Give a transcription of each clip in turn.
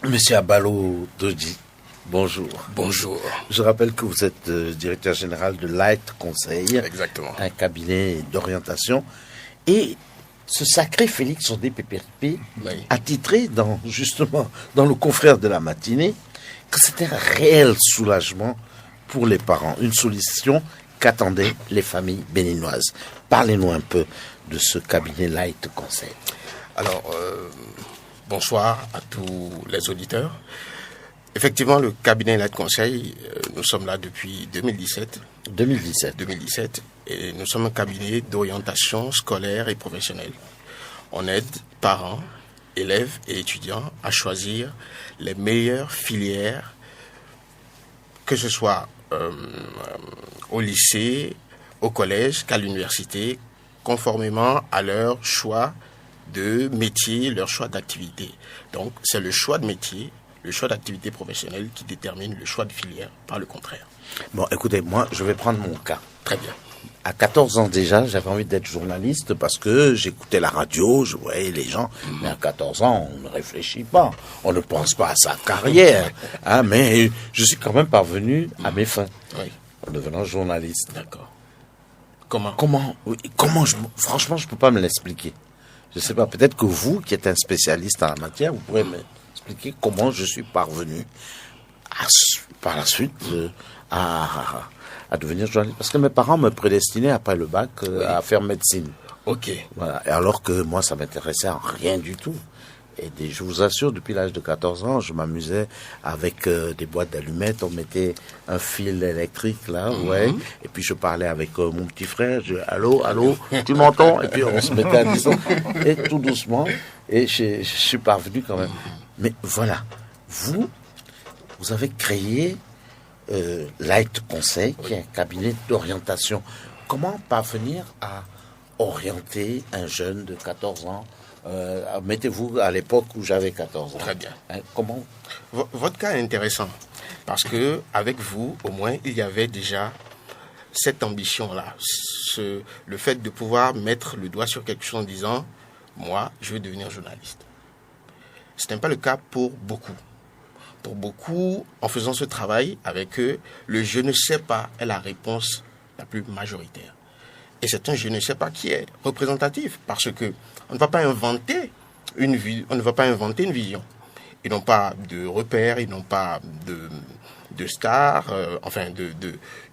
Monsieur Abalo Dodji, bonjour. Bonjour. Je rappelle que vous êtes directeur général de Light Conseil. Exactement. Un cabinet d'orientation. Et ce sacré Félix Ondé Pépéripé a titré justement dans le confrère de la matinée que c'était un réel soulagement pour les parents. Une solution qu'attendaient les familles béninoises. Parlez-nous un peu de ce cabinet Light Conseil. Alors, bonsoir à tous les auditeurs. Effectivement, le cabinet Light Conseil, nous sommes là depuis 2017. 2017. Et nous sommes un cabinet d'orientation scolaire et professionnelle. On aide parents, élèves et étudiants à choisir les meilleures filières, que ce soit au lycée, au collège qu'à l'université, conformément à leur choix de métier, leur choix d'activité. Donc, c'est le choix de métier, le choix d'activité professionnelle qui détermine le choix de filière, pas le contraire. Bon, écoutez, moi, je vais prendre mon cas. Très bien. À 14 ans déjà, j'avais envie d'être journaliste parce que j'écoutais la radio, je voyais les gens. Mais à 14 ans, on ne réfléchit pas. On ne pense pas à sa carrière. Mais je suis quand même parvenu à mes fins. Oui. En devenant journaliste. D'accord. Franchement, je peux pas me l'expliquer. Je sais pas, peut-être que vous, qui êtes un spécialiste en la matière, vous pourrez m'expliquer comment je suis parvenu par la suite à devenir journaliste. Parce que mes parents me prédestinaient après le bac à faire médecine. Ok. Voilà. Et alors que moi, ça m'intéressait en rien du tout. Et je vous assure, depuis l'âge de 14 ans, je m'amusais avec des boîtes d'allumettes. On mettait un fil électrique là, et puis je parlais avec mon petit frère. Allô, tu m'entends? Et puis on se mettait à distance. Et tout doucement, et je suis parvenu quand même. Mais voilà, vous avez créé Light Conseil, qui est un cabinet d'orientation. Comment parvenir à orienter un jeune de 14 ans? Mettez-vous à l'époque où j'avais 14 ans. Très bien. Comment? Votre cas est intéressant parce que avec vous, au moins, il y avait déjà cette ambition-là, le fait de pouvoir mettre le doigt sur quelque chose en disant, moi, je veux devenir journaliste. Ce n'est pas le cas pour beaucoup. Pour beaucoup, en faisant ce travail avec eux, le je ne sais pas est la réponse la plus majoritaire. Et c'est un je ne sais pas qui est représentatif parce que on ne va pas inventer une vision. Ils n'ont pas de repères, ils n'ont pas de stars,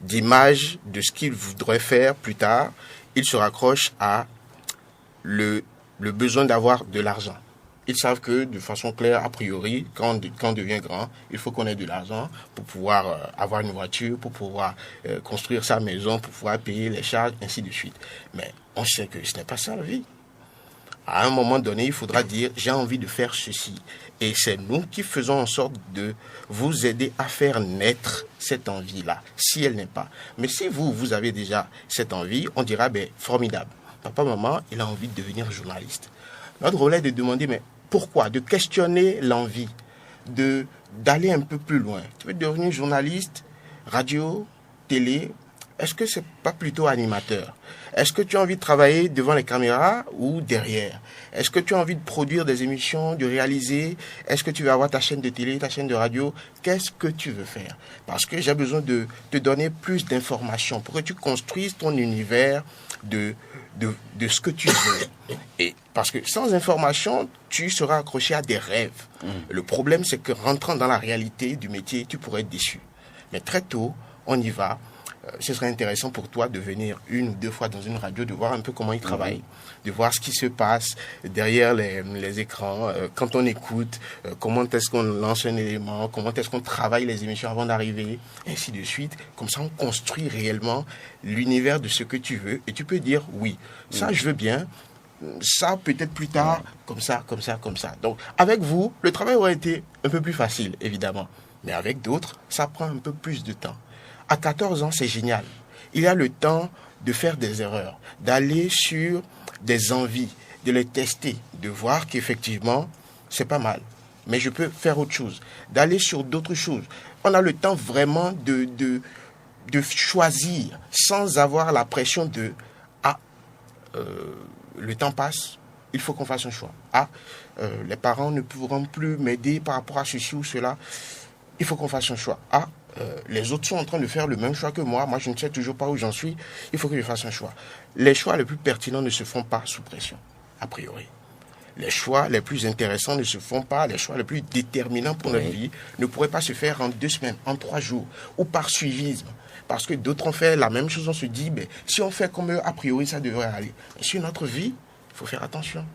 d'image de ce qu'ils voudraient faire plus tard. Ils se raccrochent à le besoin d'avoir de l'argent. Ils savent que, de façon claire, a priori, quand on devient grand, il faut qu'on ait de l'argent pour pouvoir avoir une voiture, pour pouvoir construire sa maison, pour pouvoir payer les charges, ainsi de suite. Mais on sait que ce n'est pas ça la vie. À un moment donné, il faudra dire, j'ai envie de faire ceci. Et c'est nous qui faisons en sorte de vous aider à faire naître cette envie-là, si elle n'est pas. Mais si vous avez déjà cette envie, on dira, formidable. Papa, maman, il a envie de devenir journaliste. Notre rôle est de demander, mais pourquoi? De questionner l'envie, d'aller un peu plus loin. Tu veux devenir journaliste, radio, télé? Est-ce que c'est pas plutôt animateur? Est-ce que tu as envie de travailler devant les caméras ou derrière? Est-ce que tu as envie de produire des émissions, de réaliser? Est-ce que tu veux avoir ta chaîne de télé, ta chaîne de radio? Qu'est-ce que tu veux faire? Parce que j'ai besoin de te donner plus d'informations pour que tu construises ton univers de ce que tu veux. Et parce que sans information, tu seras accroché à des rêves. Le problème, c'est que rentrant dans la réalité du métier, tu pourrais être déçu. Mais très tôt, on y va. Ce serait intéressant pour toi de venir 1 ou 2 fois dans une radio, de voir un peu comment ils travaillent, de voir ce qui se passe derrière les écrans, quand on écoute, comment est-ce qu'on lance un élément, comment est-ce qu'on travaille les émissions avant d'arriver, ainsi de suite. Comme ça, on construit réellement l'univers de ce que tu veux et tu peux dire oui, ça je veux bien, ça peut-être plus tard, comme ça. Donc, avec vous, le travail aurait été un peu plus facile, évidemment. Mais avec d'autres, ça prend un peu plus de temps. À 14 ans, c'est génial. Il y a le temps de faire des erreurs, d'aller sur des envies, de les tester, de voir qu'effectivement, c'est pas mal. Mais je peux faire autre chose, d'aller sur d'autres choses. On a le temps vraiment de choisir sans avoir la pression de le temps passe, il faut qu'on fasse un choix. Les parents ne pourront plus m'aider par rapport à ceci ou cela. Il faut qu'on fasse un choix. Les autres sont en train de faire le même choix que moi. Moi, je ne sais toujours pas où j'en suis. Il faut que je fasse un choix. Les choix les plus pertinents ne se font pas sous pression, a priori. Les choix les plus intéressants ne se font pas, les choix les plus déterminants pour notre vie ne pourraient pas se faire en 2 semaines, en 3 jours, ou par suivisme. Parce que d'autres ont fait la même chose, on se dit, si on fait comme eux, a priori, ça devrait aller. Mais sur notre vie, il faut faire attention.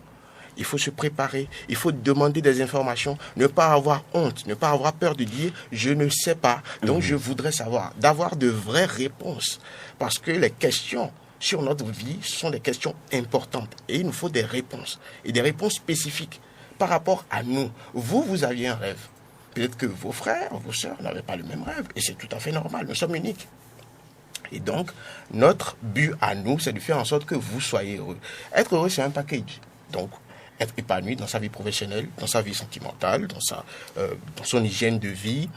Il faut se préparer, il faut demander des informations, ne pas avoir honte, ne pas avoir peur de dire « je ne sais pas, donc je voudrais savoir », d'avoir de vraies réponses. Parce que les questions sur notre vie sont des questions importantes et il nous faut des réponses, et des réponses spécifiques par rapport à nous. Vous aviez un rêve. Peut-être que vos frères, vos sœurs n'avaient pas le même rêve et c'est tout à fait normal, nous sommes uniques. Et donc, notre but à nous, c'est de faire en sorte que vous soyez heureux. Être heureux, c'est un package. Donc, être épanoui dans sa vie professionnelle, dans sa vie sentimentale, dans son hygiène de vie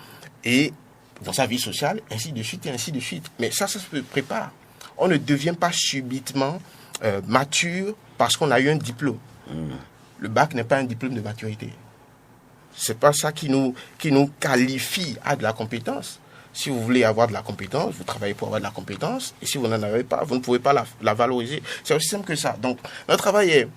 et dans sa vie sociale, ainsi de suite et ainsi de suite. Mais ça se prépare. On ne devient pas subitement mature parce qu'on a eu un diplôme. Le bac n'est pas un diplôme de maturité. C'est pas ça qui nous qualifie à de la compétence. Si vous voulez avoir de la compétence, vous travaillez pour avoir de la compétence. Et si vous n'en avez pas, vous ne pouvez pas la valoriser. C'est aussi simple que ça. Donc, notre travail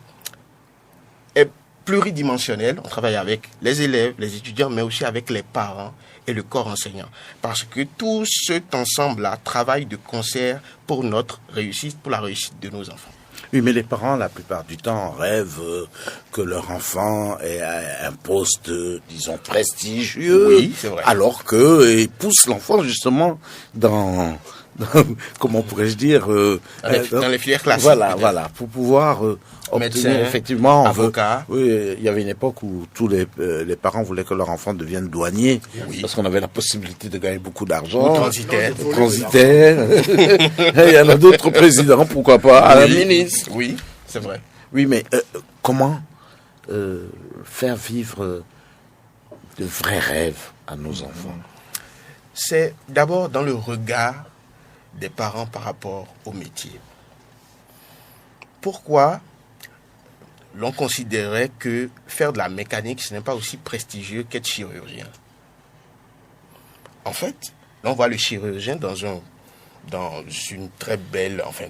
est pluridimensionnel. On travaille avec les élèves, les étudiants, mais aussi avec les parents et le corps enseignant. Parce que tout cet ensemble-là travaille de concert pour notre réussite, pour la réussite de nos enfants. Oui, mais les parents, la plupart du temps, rêvent que leur enfant ait un poste, disons, prestigieux. Oui, c'est vrai. Alors qu'ils poussent l'enfant, justement, dans comment pourrais-je dire dans les filières classiques. Voilà, pour pouvoir médecin, effectivement, avocat. Oui, il y avait une époque où tous les parents voulaient que leur enfant devienne douanier, parce qu'on avait la possibilité de gagner beaucoup d'argent. Ou transitaire. Il y en a d'autres présidents, pourquoi pas, à la ministre. Oui, c'est vrai. Oui, mais comment faire vivre de vrais rêves à nos enfants? C'est d'abord dans le regard des parents par rapport au métier. Pourquoi l'on considérait que faire de la mécanique, ce n'est pas aussi prestigieux qu'être chirurgien? En fait, l'on voit le chirurgien dans une très belle, enfin,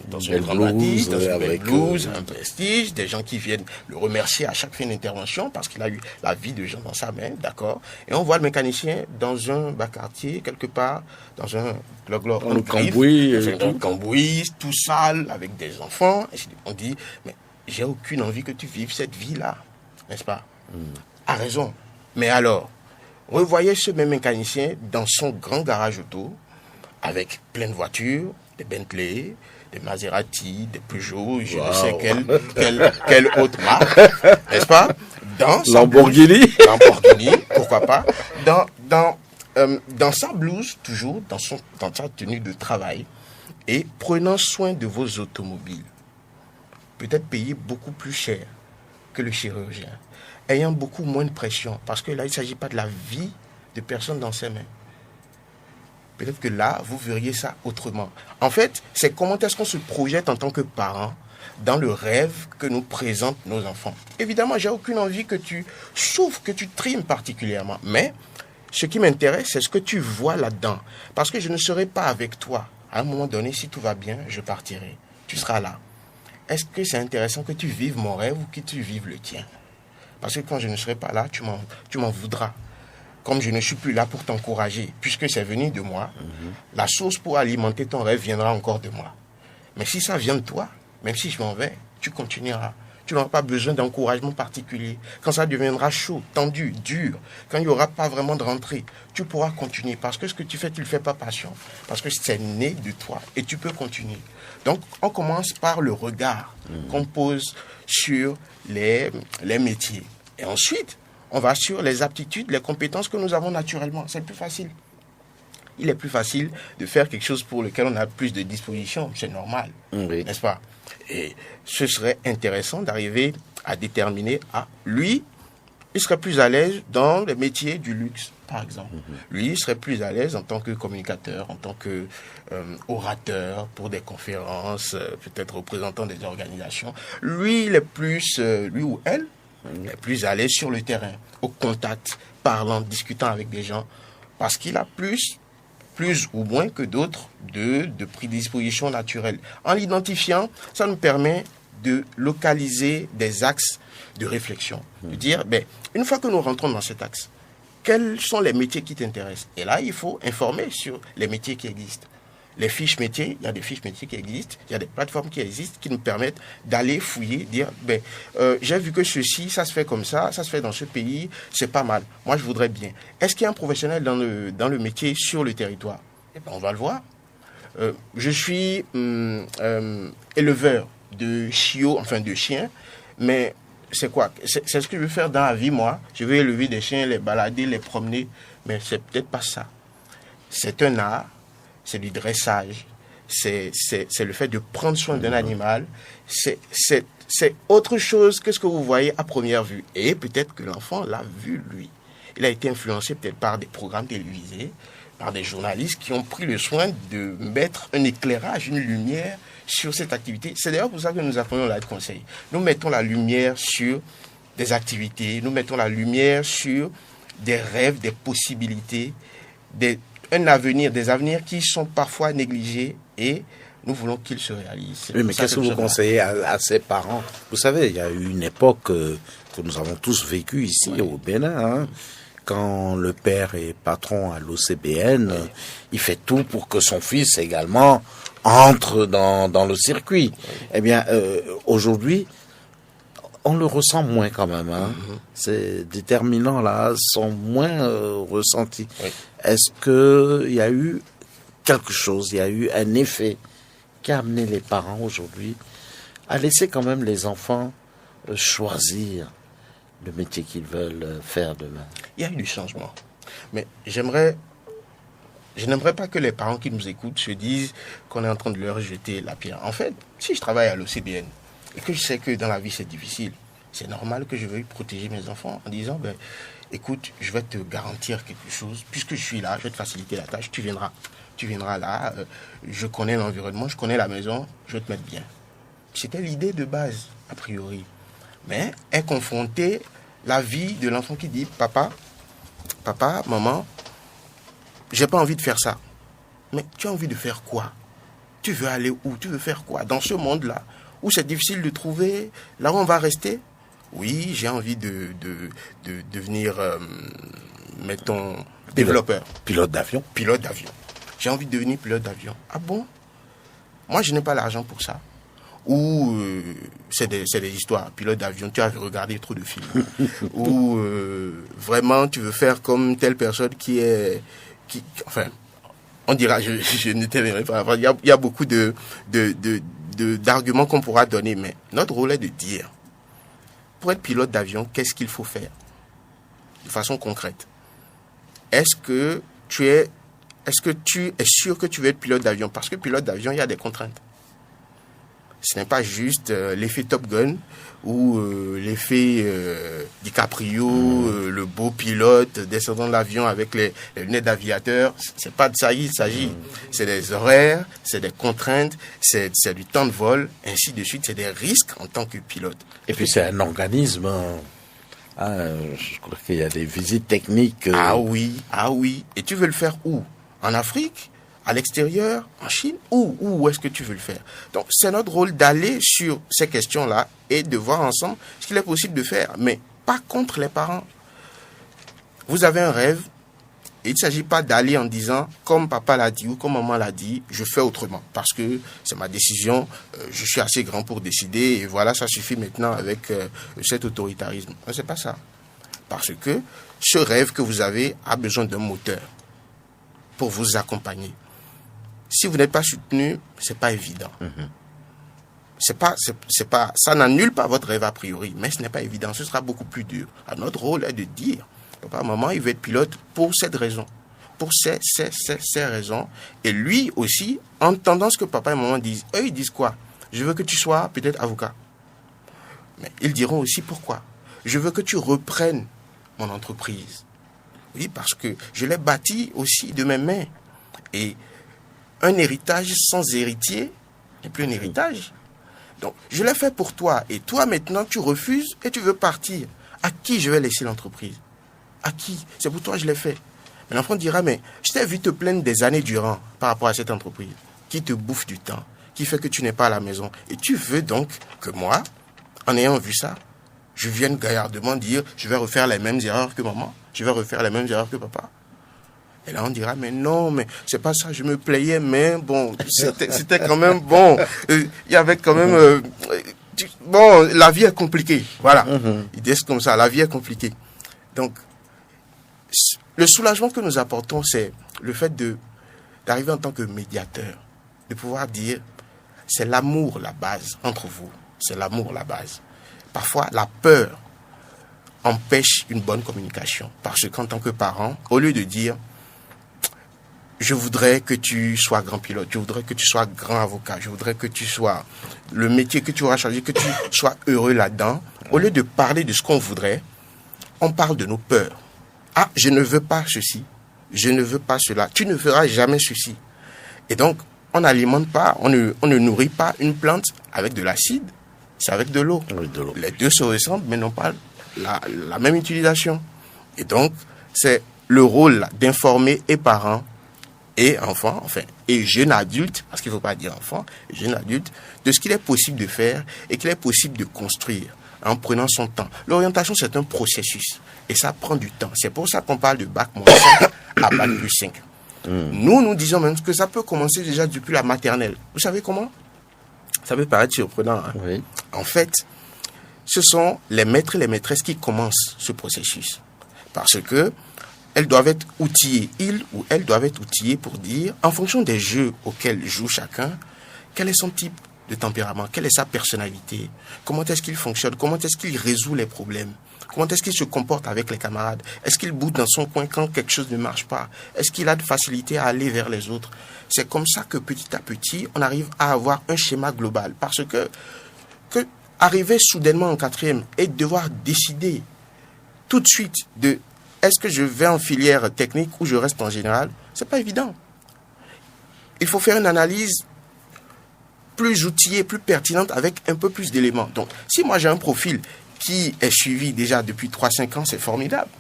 dans une grande bâtisse, dans une belle blouse, un prestige, des gens qui viennent le remercier à chaque fin d'intervention parce qu'il a eu la vie de gens dans sa main, d'accord? Et on voit le mécanicien dans un bas quartier, quelque part, dans un cambouis, tout sale, avec des enfants. Et on dit, mais j'ai aucune envie que tu vives cette vie-là, n'est-ce pas? A raison. Mais alors, revoyez ce même mécanicien dans son grand garage auto, avec plein de voitures, des Bentley, des Maserati, des Peugeot, je ne sais quelle autre marque, n'est-ce pas? Lamborghini, pourquoi pas? Dans sa blouse, toujours, dans sa tenue de travail, et prenant soin de vos automobiles. Peut-être payer beaucoup plus cher que le chirurgien, ayant beaucoup moins de pression, parce que là, il ne s'agit pas de la vie de personne dans ses mains. Peut-être que là, vous verriez ça autrement. En fait, c'est comment est-ce qu'on se projette en tant que parent dans le rêve que nous présentent nos enfants. Évidemment, j'ai aucune envie que tu souffres, que tu trimes particulièrement. Mais ce qui m'intéresse, c'est ce que tu vois là-dedans. Parce que je ne serai pas avec toi. À un moment donné, si tout va bien, je partirai. Tu seras là. Est-ce que c'est intéressant que tu vives mon rêve ou que tu vives le tien? Parce que quand je ne serai pas là, tu m'en voudras. Comme je ne suis plus là pour t'encourager, puisque c'est venu de moi, la source pour alimenter ton rêve viendra encore de moi. Mais si ça vient de toi, même si je m'en vais, tu continueras. Tu n'auras pas besoin d'encouragement particulier. Quand ça deviendra chaud, tendu, dur, quand il n'y aura pas vraiment de rentrée, tu pourras continuer. Parce que ce que tu fais, tu ne le fais pas passion. Parce que c'est né de toi et tu peux continuer. Donc, on commence par le regard qu'on pose sur les métiers. Et ensuite, on va sur les aptitudes, les compétences que nous avons naturellement. C'est plus facile. Il est plus facile de faire quelque chose pour lequel on a plus de disposition. C'est normal, n'est-ce pas? Et ce serait intéressant d'arriver à déterminer, lui, il serait plus à l'aise dans les métiers du luxe, par exemple. Lui, il serait plus à l'aise en tant que communicateur, en tant que orateur pour des conférences, peut-être représentant des organisations. Lui, il est plus, lui ou elle, est plus à l'aise sur le terrain, au contact, parlant, discutant avec des gens, parce qu'il a plus ou moins que d'autres de prédispositions naturelles. En l'identifiant, ça nous permet de localiser des axes de réflexion, de dire, une fois que nous rentrons dans cet axe, quels sont les métiers qui t'intéressent? Et là, il faut informer sur les métiers qui existent. Les fiches métiers, il y a des fiches métiers qui existent, il y a des plateformes qui existent qui nous permettent d'aller fouiller, dire, j'ai vu que ceci, ça se fait comme ça se fait dans ce pays, c'est pas mal. Moi, je voudrais bien. Est-ce qu'il y a un professionnel dans le métier sur le territoire? On va le voir. Je suis éleveur de chiots, enfin de chiens, mais c'est quoi? C'est ce que je veux faire dans la vie, moi. Je veux élever des chiens, les balader, les promener, mais c'est peut-être pas ça. C'est un art, c'est du dressage, c'est le fait de prendre soin d'un animal, c'est autre chose que ce que vous voyez à première vue. Et peut-être que l'enfant l'a vu, lui. Il a été influencé peut-être par des programmes télévisés, par des journalistes qui ont pris le soin de mettre un éclairage, une lumière sur cette activité. C'est d'ailleurs pour ça que nous apprenons l'aide conseil. Nous mettons la lumière sur des activités, nous mettons la lumière sur des rêves, des possibilités, des avenirs qui sont parfois négligés et nous voulons qu'ils se réalisent. Oui, mais qu'est-ce que vous conseillez à ces parents? Vous savez, il y a eu une époque que nous avons tous vécue ici au Bénin, quand le père est patron à l'OCBN, il fait tout pour que son fils également entre dans le circuit. Eh bien, aujourd'hui, on le ressent moins quand même. Ces déterminants-là sont moins ressentis. Est-ce que il y a eu quelque chose, il y a eu un effet qui a amené les parents aujourd'hui à laisser quand même les enfants choisir le métier qu'ils veulent faire demain? Il y a eu du changement. Mais je n'aimerais pas que les parents qui nous écoutent se disent qu'on est en train de leur jeter la pierre. En fait, si je travaille à l'OCBN et que je sais que dans la vie c'est difficile, c'est normal que je veuille protéger mes enfants en disant, écoute, je vais te garantir quelque chose, puisque je suis là, je vais te faciliter la tâche, tu viendras là, je connais l'environnement, je connais la maison, je vais te mettre bien. C'était l'idée de base, a priori. Mais est confronté la vie de l'enfant qui dit, papa, maman, j'ai pas envie de faire ça. Mais tu as envie de faire quoi? Tu veux aller où? Tu veux faire quoi? Dans ce monde-là, où c'est difficile de trouver, là où on va rester? Oui, j'ai envie de devenir, mettons, développeur. Pilote d'avion. Pilote d'avion. J'ai envie de devenir pilote d'avion. Ah bon? Moi, je n'ai pas l'argent pour ça. Ou c'est des histoires. Pilote d'avion, tu as regardé trop de films. Ou vraiment, tu veux faire comme telle personne enfin, on dira, je ne t'aimerai pas. Il y a beaucoup d'arguments qu'on pourra donner, mais notre rôle est de dire, pour être pilote d'avion, qu'est-ce qu'il faut faire de façon concrète? Est-ce que tu es sûr que tu veux être pilote d'avion? Parce que pilote d'avion, il y a des contraintes. Ce n'est pas juste l'effet Top Gun ou l'effet DiCaprio, le beau pilote descendant de l'avion avec les lunettes d'aviateur. C'est pas de ça il s'agit. C'est des horaires, c'est des contraintes, c'est du temps de vol, ainsi de suite. C'est des risques en tant que pilote. Et puis c'est un organisme. Je crois qu'il y a des visites techniques. Ah oui. Et tu veux le faire où? En Afrique? À l'extérieur, en Chine, où est-ce que tu veux le faire? Donc, c'est notre rôle d'aller sur ces questions-là et de voir ensemble ce qu'il est possible de faire, mais pas contre les parents. Vous avez un rêve, et il ne s'agit pas d'aller en disant, comme papa l'a dit ou comme maman l'a dit, je fais autrement, parce que c'est ma décision, je suis assez grand pour décider, et voilà, ça suffit maintenant avec cet autoritarisme. Non, c'est pas ça. Parce que ce rêve que vous avez a besoin d'un moteur pour vous accompagner. Si vous n'êtes pas soutenu, c'est pas évident. C'est pas, ça n'annule pas votre rêve a priori, mais ce n'est pas évident. Ce sera beaucoup plus dur. Alors, notre rôle est de dire, papa, maman, il veut être pilote pour cette raison, pour ces raisons. Et lui aussi, entendant ce que papa et maman disent, eux, ils disent quoi? Je veux que tu sois peut-être avocat. Mais ils diront aussi pourquoi. Je veux que tu reprennes mon entreprise. Oui, parce que je l'ai bâti aussi de mes mains. Et un héritage sans héritier n'est plus un héritage. Donc, je l'ai fait pour toi. Et toi, maintenant, tu refuses et tu veux partir. À qui je vais laisser l'entreprise? À qui? C'est pour toi que je l'ai fait. Mais l'enfant dira, mais je t'ai vu te plaindre des années durant par rapport à cette entreprise qui te bouffe du temps, qui fait que tu n'es pas à la maison. Et tu veux donc que moi, en ayant vu ça, je vienne gaillardement dire, je vais refaire les mêmes erreurs que maman, je vais refaire les mêmes erreurs que papa. Et là, on dira, mais non, mais c'est pas ça, je me plaignais, mais bon, c'était quand même bon. Il y avait quand même... bon, la vie est compliquée. Voilà. Ils disent comme ça, la vie est compliquée. Donc, le soulagement que nous apportons, c'est le fait d'arriver en tant que médiateur, de pouvoir dire, c'est l'amour la base entre vous. C'est l'amour la base. Parfois, la peur empêche une bonne communication. Parce qu'en tant que parent, au lieu de dire, je voudrais que tu sois grand pilote, je voudrais que tu sois grand avocat, je voudrais que tu sois le métier que tu auras choisi, que tu sois heureux là-dedans, au lieu de parler de ce qu'on voudrait, on parle de nos peurs. Ah, je ne veux pas ceci, je ne veux pas cela, tu ne feras jamais ceci. Et donc, on n'alimente pas, on ne nourrit pas une plante avec de l'acide, c'est avec de l'eau. Oui, de l'eau. Les deux se ressemblent, mais n'ont pas la même utilisation. Et donc, c'est le rôle d'informer et parents et enfants, enfin, et jeunes adultes, parce qu'il ne faut pas dire enfants, jeunes adultes, de ce qu'il est possible de faire et qu'il est possible de construire en prenant son temps. L'orientation, c'est un processus et ça prend du temps. C'est pour ça qu'on parle de bac moins 5 à bac plus 5. Nous disons même que ça peut commencer déjà depuis la maternelle. Vous savez comment? Ça peut paraître surprenant. Hein? Oui. En fait, ce sont les maîtres et les maîtresses qui commencent ce processus. Parce que elles doivent être outillées, ils ou elles doivent être outillées pour dire, en fonction des jeux auxquels joue chacun, quel est son type de tempérament, quelle est sa personnalité, comment est-ce qu'il fonctionne, comment est-ce qu'il résout les problèmes, comment est-ce qu'il se comporte avec les camarades, est-ce qu'il boude dans son coin quand quelque chose ne marche pas, est-ce qu'il a de facilité à aller vers les autres. C'est comme ça que petit à petit, on arrive à avoir un schéma global. Parce que arriver soudainement en quatrième et devoir décider tout de suite de est-ce que je vais en filière technique ou je reste en général, c'est pas évident. Il faut faire une analyse plus outillée, plus pertinente avec un peu plus d'éléments. Donc, si moi j'ai un profil qui est suivi déjà depuis 3-5 ans, c'est formidable.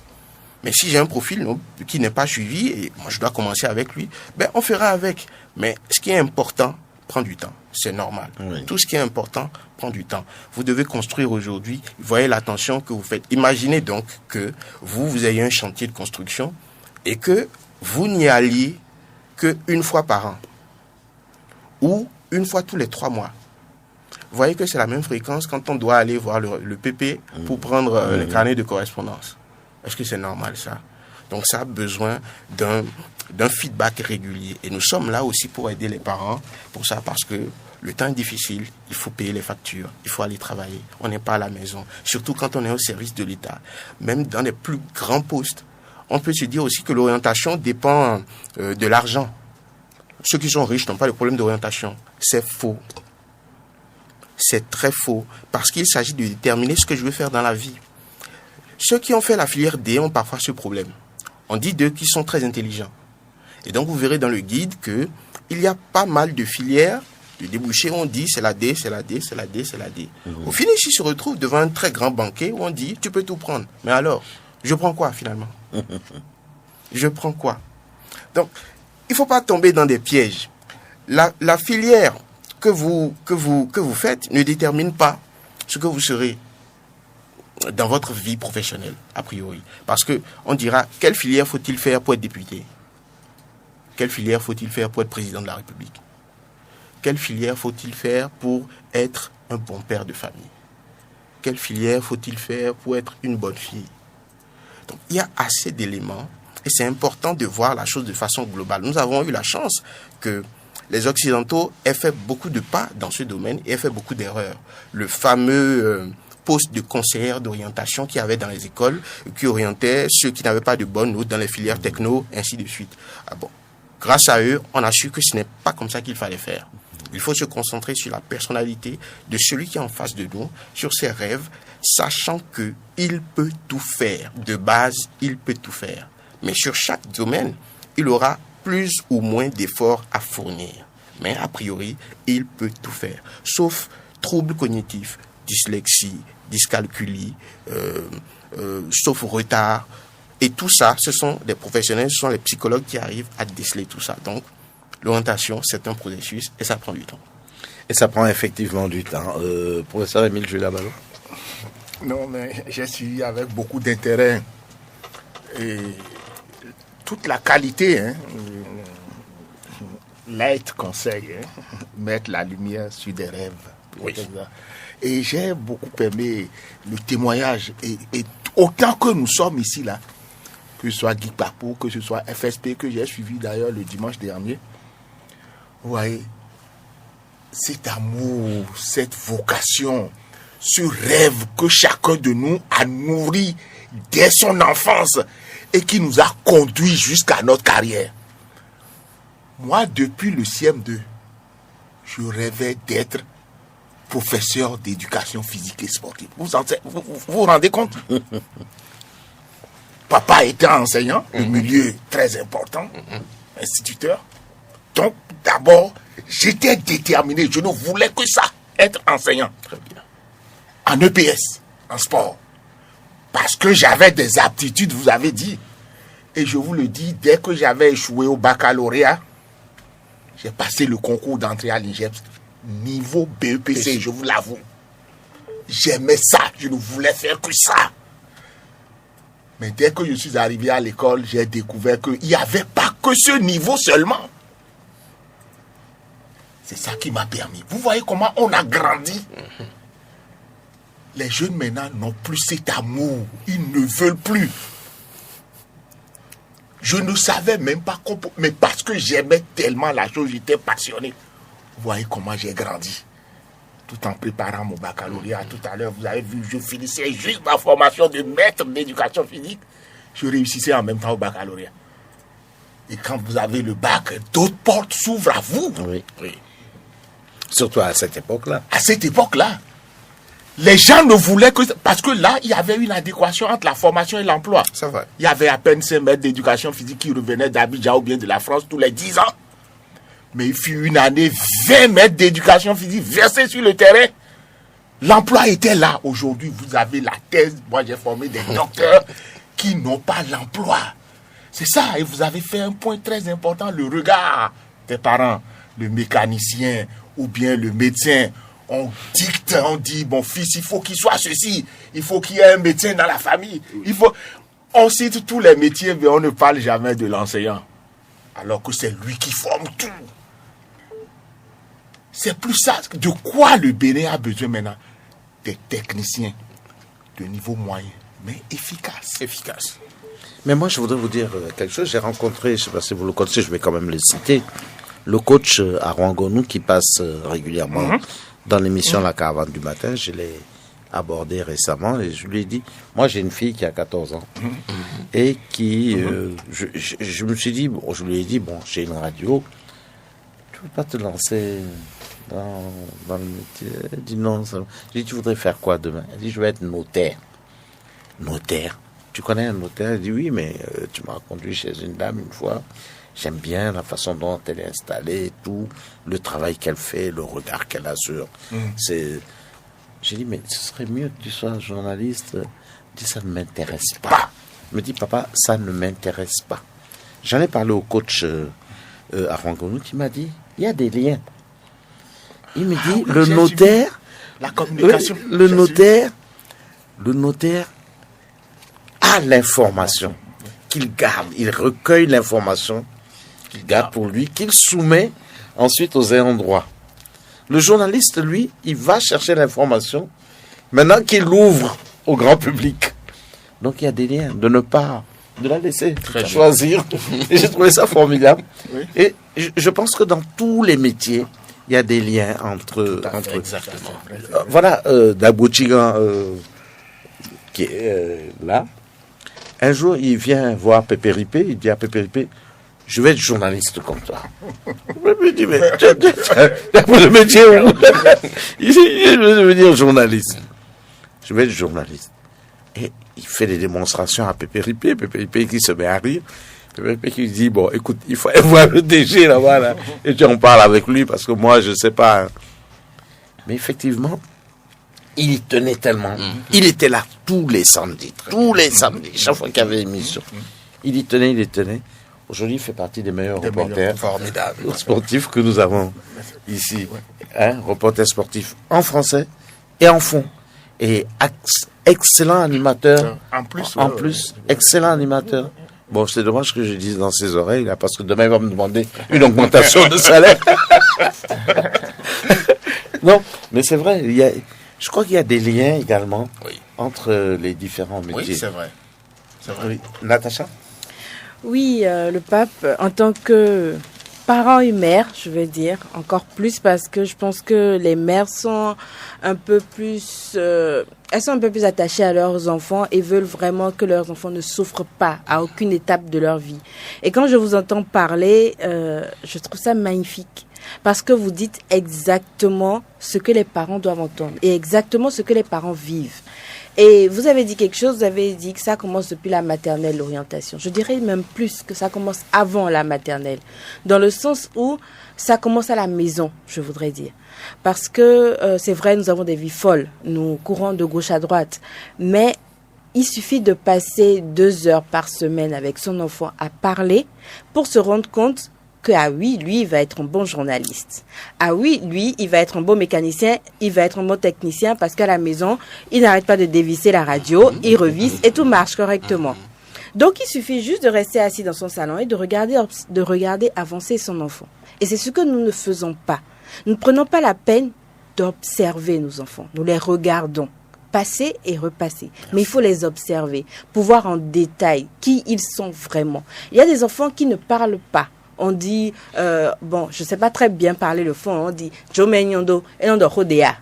Mais si j'ai un profil qui n'est pas suivi et moi je dois commencer avec lui, ben on fera avec. Mais ce qui est important prend du temps. C'est normal. Oui. Tout ce qui est important prend du temps. Vous devez construire aujourd'hui. Voyez l'attention que vous faites. Imaginez donc que vous ayez un chantier de construction et que vous n'y alliez qu'une fois par an ou une fois tous les 3 mois. Vous voyez que c'est la même fréquence quand on doit aller voir le PP pour prendre les carnets de correspondance. Est-ce que c'est normal ça? Donc ça a besoin d'un feedback régulier. Et nous sommes là aussi pour aider les parents pour ça, parce que le temps est difficile, il faut payer les factures, il faut aller travailler, on n'est pas à la maison, surtout quand on est au service de l'État. Même dans les plus grands postes, on peut se dire aussi que l'orientation dépend de l'argent. Ceux qui sont riches n'ont pas de problème d'orientation. C'est faux. C'est très faux, parce qu'il s'agit de déterminer ce que je veux faire dans la vie. Ceux qui ont fait la filière D ont parfois ce problème. On dit d'eux qu'ils sont très intelligents. Et donc, vous verrez dans le guide qu'il y a pas mal de filières, de débouchés, où on dit c'est la D, c'est la D, c'est la D, c'est la D. Au finish, ils se retrouvent devant un très grand banquet où on dit tu peux tout prendre. Mais alors, je prends quoi finalement? Je prends quoi? Donc, il ne faut pas tomber dans des pièges. La filière que vous faites ne détermine pas ce que vous serez dans votre vie professionnelle, a priori. Parce que on dira, quelle filière faut-il faire pour être député? Quelle filière faut-il faire pour être président de la République? Quelle filière faut-il faire pour être un bon père de famille? Quelle filière faut-il faire pour être une bonne fille? Donc, il y a assez d'éléments et c'est important de voir la chose de façon globale. Nous avons eu la chance que les Occidentaux aient fait beaucoup de pas dans ce domaine et aient fait beaucoup d'erreurs. Le fameux poste de conseillère d'orientation qu'il y avait dans les écoles, qui orientait ceux qui n'avaient pas de bonnes notes dans les filières techno, ainsi de suite. Ah bon. Grâce à eux, on a su que ce n'est pas comme ça qu'il fallait faire. Il faut se concentrer sur la personnalité de celui qui est en face de nous, sur ses rêves, sachant que il peut tout faire. De base, il peut tout faire. Mais sur chaque domaine, il aura plus ou moins d'efforts à fournir. Mais a priori, il peut tout faire. Sauf troubles cognitifs, dyslexie, dyscalculie, sauf retard. Et tout ça, ce sont des professionnels, ce sont les psychologues qui arrivent à déceler tout ça. Donc, l'orientation, c'est un processus et ça prend du temps. Et ça prend effectivement du temps. Professeur Émile Jules-Laballon. Non, mais j'ai suivi avec beaucoup d'intérêt et toute la qualité, l'aide conseil, mettre la lumière sur des rêves. Oui. Et j'ai beaucoup aimé le témoignage. Et autant que nous sommes ici, là, que ce soit Guy Papo, que ce soit FSP, que j'ai suivi d'ailleurs le dimanche dernier, vous voyez, cet amour, cette vocation, ce rêve que chacun de nous a nourri dès son enfance et qui nous a conduit jusqu'à notre carrière. Moi, depuis le CM2, je rêvais d'être professeur d'éducation physique et sportive. Vous vous rendez compte? Papa était enseignant, le milieu très important, instituteur. Donc, d'abord, j'étais déterminé, je ne voulais que ça, être enseignant. Très bien. En EPS, en sport. Parce que j'avais des aptitudes, vous avez dit. Et je vous le dis, dès que j'avais échoué au baccalauréat, j'ai passé le concours d'entrée à l'INGEPS, niveau BEPC, je vous l'avoue. J'aimais ça, je ne voulais faire que ça. Mais dès que je suis arrivé à l'école, j'ai découvert qu'il n'y avait pas que ce niveau seulement. C'est ça qui m'a permis. Vous voyez comment on a grandi. Les jeunes maintenant n'ont plus cet amour. Ils ne veulent plus. Je ne savais même pas comment... Mais parce que j'aimais tellement la chose, j'étais passionné. Vous voyez comment j'ai grandi. Tout en préparant mon baccalauréat. Tout à l'heure, vous avez vu, je finissais juste ma formation de maître d'éducation physique. Je réussissais en même temps au baccalauréat. Et quand vous avez le bac, d'autres portes s'ouvrent à vous. Oui. Surtout à cette époque-là. À cette époque-là, les gens ne voulaient que... Parce que là, il y avait une adéquation entre la formation et l'emploi. Ça va. Il y avait à peine 5 maîtres d'éducation physique qui revenaient d'Abidjan ou bien de la France tous les 10 ans. Mais il fut une année, 20 maîtres d'éducation physique versés sur le terrain. L'emploi était là. Aujourd'hui, vous avez la thèse. Moi, j'ai formé des docteurs qui n'ont pas l'emploi. C'est ça. Et vous avez fait un point très important, le regard des parents. Le mécanicien ou bien le médecin. On dicte, on dit, mon fils, il faut qu'il soit ceci. Il faut qu'il y ait un médecin dans la famille. On cite tous les métiers, mais on ne parle jamais de l'enseignant. Alors que c'est lui qui forme tout. C'est plus ça. De quoi le Bénin a besoin maintenant? Des techniciens de niveau moyen, mais efficaces. Mais moi, je voudrais vous dire quelque chose. J'ai rencontré, je ne sais pas si vous le connaissez, je vais quand même le citer, le coach Aron Gonou qui passe régulièrement dans l'émission La Caravane du matin. Je l'ai abordé récemment et je lui ai dit, moi j'ai une fille qui a 14 ans et qui, je me suis dit, bon, je lui ai dit, bon, j'ai une radio, tu ne veux pas te lancer dans le métier? Elle dit non. J'ai dit, tu voudrais faire quoi demain? Elle dit, je vais être notaire. Notaire? Tu connais un notaire? Elle dit, oui, mais tu m'as conduit chez une dame une fois. J'aime bien la façon dont elle est installée, tout, le travail qu'elle fait, le regard qu'elle a sur. J'ai dit, mais ce serait mieux que tu sois journaliste. Elle dit, ça ne m'intéresse pas. Elle me dit, papa, ça ne m'intéresse pas. J'en ai parlé au coach Aron Gonou qui m'a dit, il y a des liens. Il me dit, le notaire, la communication, le notaire a l'information qu'il garde, il recueille l'information qu'il garde pour lui, qu'il soumet ensuite aux ayants droit. Le journaliste, lui, il va chercher l'information maintenant qu'il l'ouvre au grand public. Donc il y a des liens, de la laisser choisir. Et j'ai trouvé ça formidable. Oui. Et je pense que dans tous les métiers, il y a des liens entre exactement. Voilà, Dabouchigan qui est là. Un jour, il vient voir Pépé Ripé, il dit à Pépé Ripé, je vais être journaliste comme toi. Je me dis, mais le métier, je veux dire journaliste. Je vais être journaliste. Et il fait des démonstrations à Pépé Ripé qui se met à rire. Pépé Ripé qui dit, bon, écoute, il faut aller voir le DG là-bas, là, et tu en parles avec lui, parce que moi, je sais pas. Mais effectivement, il y tenait tellement. Il était là tous les samedis, chaque fois qu'il y avait émission. Il y tenait. Aujourd'hui, il fait partie des meilleurs reporters sportifs que nous avons ici. Reporter sportif en français et en fond. Et excellent animateur. En plus, excellent animateur. Bon, c'est dommage que je dise dans ses oreilles, là, parce que demain, il va me demander une augmentation de salaire. Non, mais c'est vrai, je crois qu'il y a des liens également entre les différents métiers. Oui, c'est vrai. Oui. Natacha? Oui, le pape, en tant que parent et mère, je veux dire, encore plus parce que je pense que les mères sont un peu plus, elles sont un peu plus attachées à leurs enfants et veulent vraiment que leurs enfants ne souffrent pas à aucune étape de leur vie. Et quand je vous entends parler, je trouve ça magnifique. Parce que vous dites exactement ce que les parents doivent entendre et exactement ce que les parents vivent. Et vous avez dit quelque chose, vous avez dit que ça commence depuis la maternelle, l'orientation. Je dirais même plus que ça commence avant la maternelle. Dans le sens où ça commence à la maison, je voudrais dire. Parce que c'est vrai, nous avons des vies folles, nous courons de gauche à droite. Mais il suffit de passer 2 heures par semaine avec son enfant à parler pour se rendre compte que, ah oui, lui, il va être un bon journaliste. Ah oui, lui, il va être un bon mécanicien, il va être un bon technicien parce qu'à la maison, il n'arrête pas de dévisser la radio, il revisse et tout marche correctement. Donc, il suffit juste de rester assis dans son salon et de regarder avancer son enfant. Et c'est ce que nous ne faisons pas. Nous ne prenons pas la peine d'observer nos enfants. Nous les regardons. Passer et repasser. Mais il faut les observer pour voir en détail qui ils sont vraiment. Il y a des enfants qui ne parlent pas. On dit, bon, je ne sais pas très bien parler le fond, on dit Joe Menyondo et non de Rodea.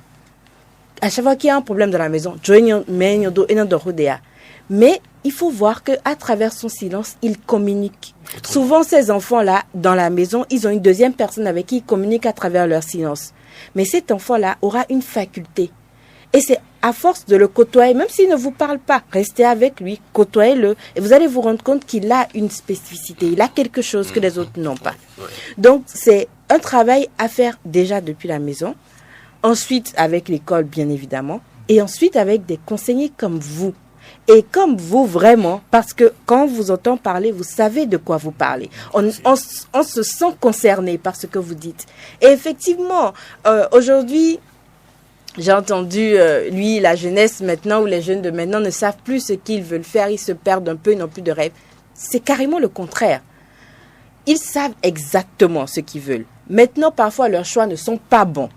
À chaque fois qu'il y a un problème dans la maison, Joe Menyondo et non de Rodea. Mais il faut voir qu'à travers son silence, il communique. Souvent, ces enfants-là, dans la maison, ils ont une deuxième personne avec qui ils communiquent à travers leur silence. Mais cet enfant-là aura une faculté. Et c'est à force de le côtoyer, même s'il ne vous parle pas, restez avec lui, côtoyez-le, et vous allez vous rendre compte qu'il a une spécificité, il a quelque chose que les autres n'ont pas. Donc, c'est un travail à faire déjà depuis la maison, ensuite avec l'école, bien évidemment, et ensuite avec des conseillers comme vous. Et comme vous, vraiment, parce que quand on vous entend parler, vous savez de quoi vous parlez. On se sent concerné par ce que vous dites. Et effectivement, aujourd'hui, j'ai entendu, la jeunesse maintenant, ou les jeunes de maintenant ne savent plus ce qu'ils veulent faire, ils se perdent un peu, ils n'ont plus de rêve. C'est carrément le contraire. Ils savent exactement ce qu'ils veulent. Maintenant, parfois, leurs choix ne sont pas bons.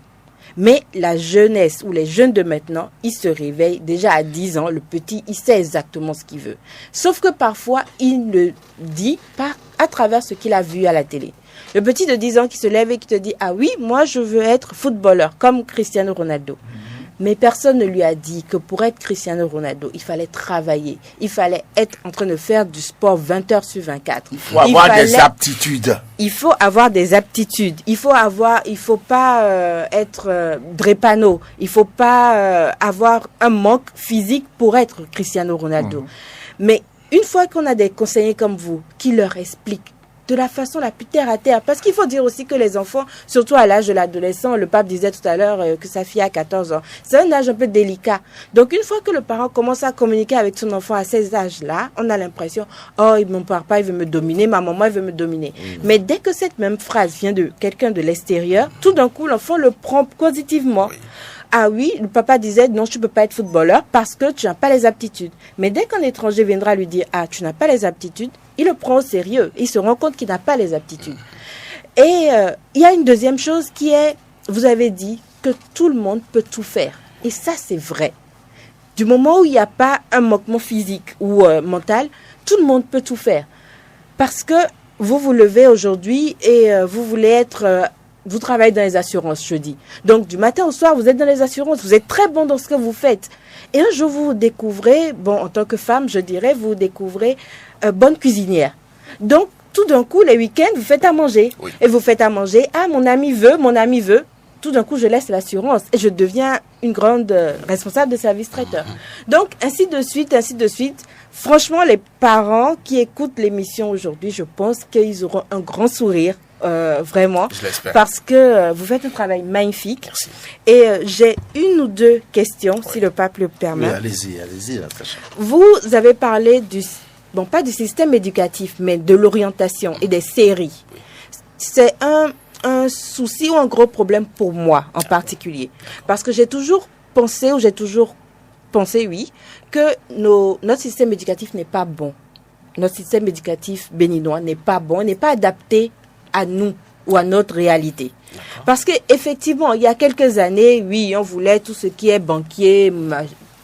Mais la jeunesse ou les jeunes de maintenant, ils se réveillent déjà à 10 ans. Le petit, il sait exactement ce qu'il veut. Sauf que parfois, il le dit pas à travers ce qu'il a vu à la télé. Le petit de 10 ans qui se lève et qui te dit « Ah oui, moi je veux être footballeur comme Cristiano Ronaldo. » Mais personne ne lui a dit que pour être Cristiano Ronaldo, il fallait travailler. Il fallait être en train de faire du sport 20 heures sur 24. Il faut avoir des aptitudes. Il faut avoir des aptitudes. Il faut pas être drépano. Il faut pas avoir un manque physique pour être Cristiano Ronaldo. Mais une fois qu'on a des conseillers comme vous qui leur expliquent de la façon la plus terre à terre. Parce qu'il faut dire aussi que les enfants, surtout à l'âge de l'adolescent, le pape disait tout à l'heure que sa fille a 14 ans. C'est un âge un peu délicat. Donc une fois que le parent commence à communiquer avec son enfant à ces âges-là, on a l'impression, oh, mon papa, il veut me dominer, ma maman, elle veut me dominer. Mais dès que cette même phrase vient de quelqu'un de l'extérieur, tout d'un coup, l'enfant le prend positivement. Ah oui, le papa disait, non, tu ne peux pas être footballeur parce que tu n'as pas les aptitudes. Mais dès qu'un étranger viendra lui dire, ah, tu n'as pas les aptitudes, il le prend au sérieux. Il se rend compte qu'il n'a pas les aptitudes. Et il y a une deuxième chose qui est, vous avez dit que tout le monde peut tout faire. Et ça, c'est vrai. Du moment où il n'y a pas un manquement physique ou mental, tout le monde peut tout faire. Parce que vous vous levez aujourd'hui et vous voulez être... vous travaillez dans les assurances, je dis. Donc, du matin au soir, vous êtes dans les assurances. Vous êtes très bon dans ce que vous faites. Et un jour, vous découvrez, bon, en tant que femme, je dirais, vous découvrez bonne cuisinière. Donc, tout d'un coup, les week-ends, vous faites à manger. Oui. Et vous faites à manger. Ah, mon ami veut. Tout d'un coup, je laisse l'assurance et je deviens une grande responsable de service traiteur. Donc, ainsi de suite. Franchement, les parents qui écoutent l'émission aujourd'hui, je pense qu'ils auront un grand sourire, vraiment. Je l'espère. Parce que vous faites un travail magnifique. Merci. Et j'ai une ou deux questions, si le pape le permet. Oui, allez-y, Natacha. Vous avez parlé pas du système éducatif, mais de l'orientation et des séries. C'est un souci ou un gros problème pour moi en particulier. Parce que j'ai toujours pensé, oui, que notre système éducatif n'est pas bon. Notre système éducatif béninois n'est pas bon, n'est pas adapté à nous ou à notre réalité. Parce que effectivement, il y a quelques années, oui, on voulait tout ce qui est banquier,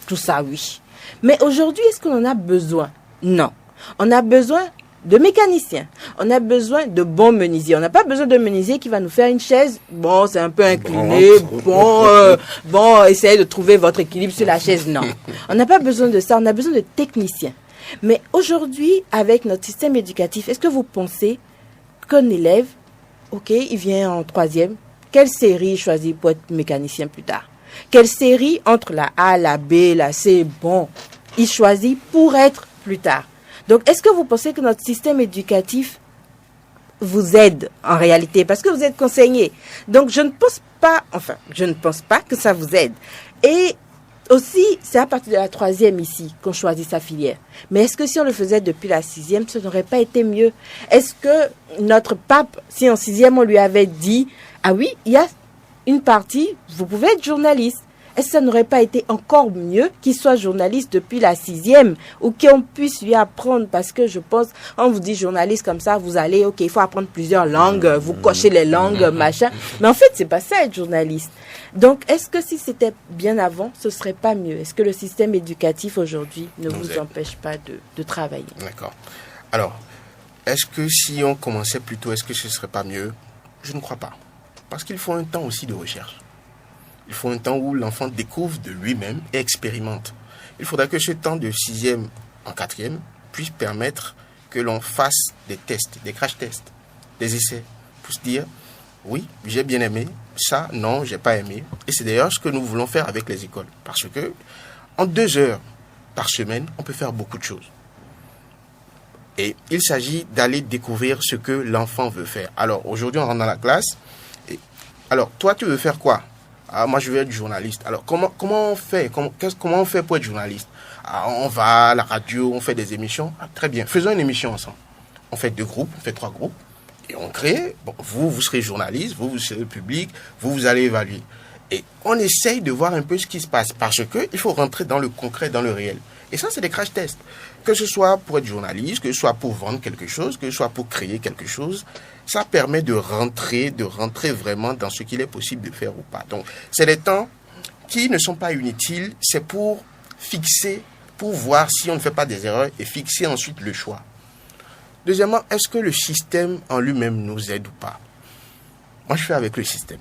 tout ça, oui. Mais aujourd'hui, est-ce qu'on en a besoin? Non. On a besoin de mécaniciens. On a besoin de bons menuisiers. On n'a pas besoin de menuisier qui va nous faire une chaise. Bon, c'est un peu incliné. Essayez de trouver votre équilibre sur la chaise. Non. On n'a pas besoin de ça. On a besoin de techniciens. Mais aujourd'hui, avec notre système éducatif, est-ce que vous pensez qu'un élève, ok, il vient en 3e, quelle série il choisit pour être mécanicien plus tard? Quelle série entre la A, la B, la C, bon, il choisit pour être plus tard? Donc, est-ce que vous pensez que notre système éducatif vous aide en réalité? Parce que vous êtes conseiller. Donc, je ne pense pas que ça vous aide. Et aussi, c'est à partir de la 3e ici qu'on choisit sa filière. Mais est-ce que si on le faisait depuis la 6e, ça n'aurait pas été mieux? Est-ce que notre pape, si en 6e, on lui avait dit, ah oui, il y a une partie, vous pouvez être journaliste. Est-ce que ça n'aurait pas été encore mieux qu'il soit journaliste depuis la 6e ou qu'on puisse lui apprendre? Parce que je pense, on vous dit journaliste comme ça, vous allez, ok, il faut apprendre plusieurs langues, vous cochez les langues, machin. Mais en fait, c'est pas ça être journaliste. Donc, est-ce que si c'était bien avant, ce serait pas mieux? Est-ce que le système éducatif aujourd'hui ne vous empêche pas de travailler? D'accord. Alors, est-ce que si on commençait plus tôt, est-ce que ce serait pas mieux? Je ne crois pas. Parce qu'il faut un temps aussi de recherche. Il faut un temps où l'enfant découvre de lui-même et expérimente. Il faudra que ce temps de 6e en 4e puisse permettre que l'on fasse des tests, des crash tests, des essais, pour se dire, oui, j'ai bien aimé, ça, non, j'ai pas aimé. Et c'est d'ailleurs ce que nous voulons faire avec les écoles. Parce que, en 2 heures par semaine, on peut faire beaucoup de choses. Et il s'agit d'aller découvrir ce que l'enfant veut faire. Alors, aujourd'hui, on rentre dans la classe. Alors, toi, tu veux faire quoi? Ah, moi, je veux être journaliste. Alors, comment on fait? Comment on fait pour être journaliste? Ah, on va à la radio, on fait des émissions. Ah, très bien. Faisons une émission ensemble. On fait 2 groupes, on fait 3 groupes. Et on crée. Bon, vous serez journaliste, vous serez le public, vous allez évaluer. Et on essaye de voir un peu ce qui se passe. Parce que il faut rentrer dans le concret, dans le réel. Et ça, c'est des crash tests. Que ce soit pour être journaliste, que ce soit pour vendre quelque chose, que ce soit pour créer quelque chose, ça permet de rentrer vraiment dans ce qu'il est possible de faire ou pas. Donc, c'est des temps qui ne sont pas inutiles, c'est pour fixer, pour voir si on ne fait pas des erreurs et fixer ensuite le choix. Deuxièmement, est-ce que le système en lui-même nous aide ou pas? Moi, je fais avec le système.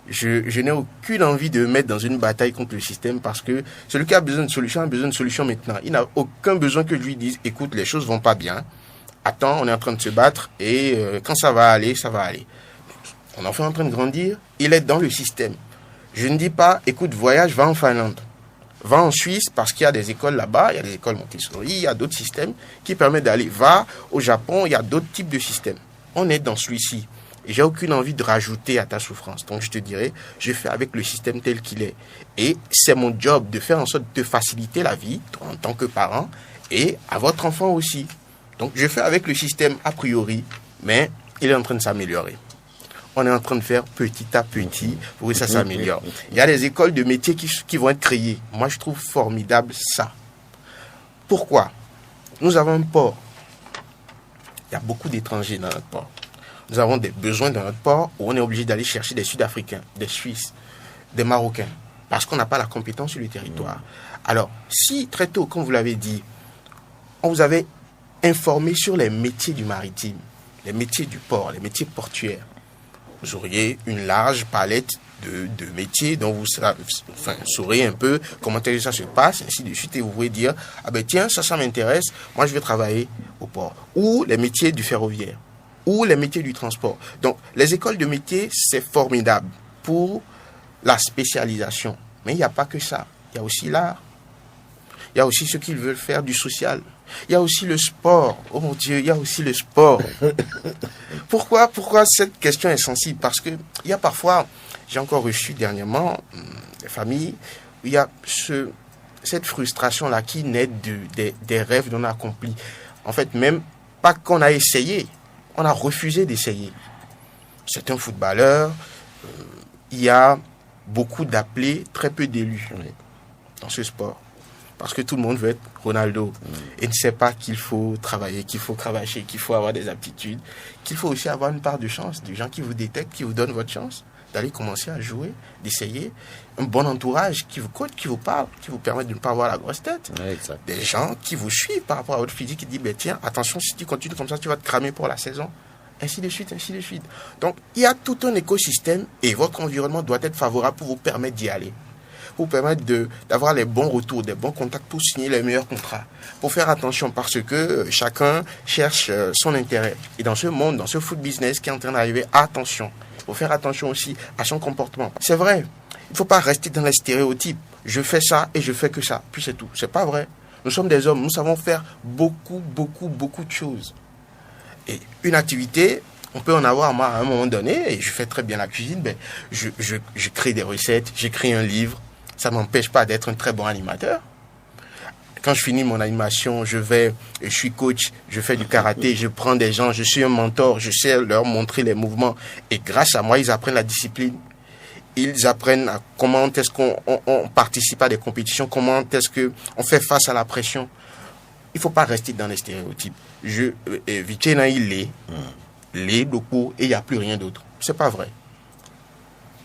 Je n'ai aucune envie de me mettre dans une bataille contre le système parce que celui qui a besoin de solution a besoin de solution maintenant. Il n'a aucun besoin que je lui dise, écoute, les choses vont pas bien. Attends, on est en train de se battre et quand ça va aller, ça va aller. Mon enfant est en train de grandir, il est dans le système. Je ne dis pas, écoute, voyage, va en Finlande. Va en Suisse parce qu'il y a des écoles là-bas, il y a des écoles Montessori, il y a d'autres systèmes qui permettent d'aller. Va au Japon, il y a d'autres types de systèmes. On est dans celui-ci. Et j'ai aucune envie de rajouter à ta souffrance. Donc je te dirais, je fais avec le système tel qu'il est. Et c'est mon job de faire en sorte de faciliter la vie en tant que parent et à votre enfant aussi. Donc je fais avec le système a priori, mais il est en train de s'améliorer. On est en train de faire petit à petit pour que ça s'améliore. Il y a des écoles de métiers qui vont être créées. Moi, je trouve formidable ça. Pourquoi? Nous avons un port. Il y a beaucoup d'étrangers dans notre port. Nous avons des besoins dans notre port où on est obligé d'aller chercher des Sud-Africains, des Suisses, des Marocains, parce qu'on n'a pas la compétence sur le territoire. Alors, si très tôt, comme vous l'avez dit, on vous avait informé sur les métiers du maritime, les métiers du port, les métiers portuaires, vous auriez une large palette de métiers dont vous saurez un peu comment ça se passe, ainsi de suite, et vous pouvez dire, ah ben tiens, ça m'intéresse, moi je vais travailler au port. Ou les métiers du ferroviaire, ou les métiers du transport. Donc, les écoles de métiers, c'est formidable pour la spécialisation. Mais il n'y a pas que ça. Il y a aussi l'art. Il y a aussi ceux qui veulent faire du social. Il y a aussi le sport. Oh mon Dieu, il y a aussi le sport. Pourquoi cette question est sensible? Parce que il y a parfois, j'ai encore reçu dernièrement des familles où il y a cette frustration-là qui naît des rêves non accomplis. En fait, même pas qu'on a essayé, on a refusé d'essayer. C'est un footballeur, il y a beaucoup d'appelés, très peu d'élus dans ce sport. Parce que tout le monde veut être Ronaldo et ne sait pas qu'il faut travailler, qu'il faut cravacher, qu'il faut avoir des aptitudes, qu'il faut aussi avoir une part de chance, des gens qui vous détectent, qui vous donnent votre chance d'aller commencer à jouer, d'essayer, un bon entourage qui vous coach, qui vous parle, qui vous permet de ne pas avoir la grosse tête, des gens qui vous suivent par rapport à votre physique, qui disent ben tiens, attention, si tu continues comme ça, tu vas te cramer pour la saison, ainsi de suite, ainsi de suite. Donc il y a tout un écosystème et votre environnement doit être favorable pour vous permettre d'y aller, pour vous permettre d'avoir les bons retours, des bons contacts pour signer les meilleurs contrats. Pour faire attention parce que chacun cherche son intérêt. Et dans ce monde, dans ce food business qui est en train d'arriver, attention. Il faut faire attention aussi à son comportement. C'est vrai, il ne faut pas rester dans les stéréotypes. Je fais ça et je fais que ça. Puis c'est tout. C'est pas vrai. Nous sommes des hommes, nous savons faire beaucoup de choses. Et une activité, on peut en avoir à un moment donné, et je fais très bien la cuisine, ben, je crée des recettes, j'écris un livre. Ça ne m'empêche pas d'être un très bon animateur. Quand je finis mon animation, je suis coach, je fais du karaté, je prends des gens, je suis un mentor, je sais leur montrer les mouvements. Et grâce à moi, ils apprennent la discipline. Ils apprennent comment est-ce qu'on participe à des compétitions, comment est-ce qu'on fait face à la pression. Il ne faut pas rester dans les stéréotypes. Vicena, il est beaucoup, et il n'y a plus rien d'autre. C'est pas vrai.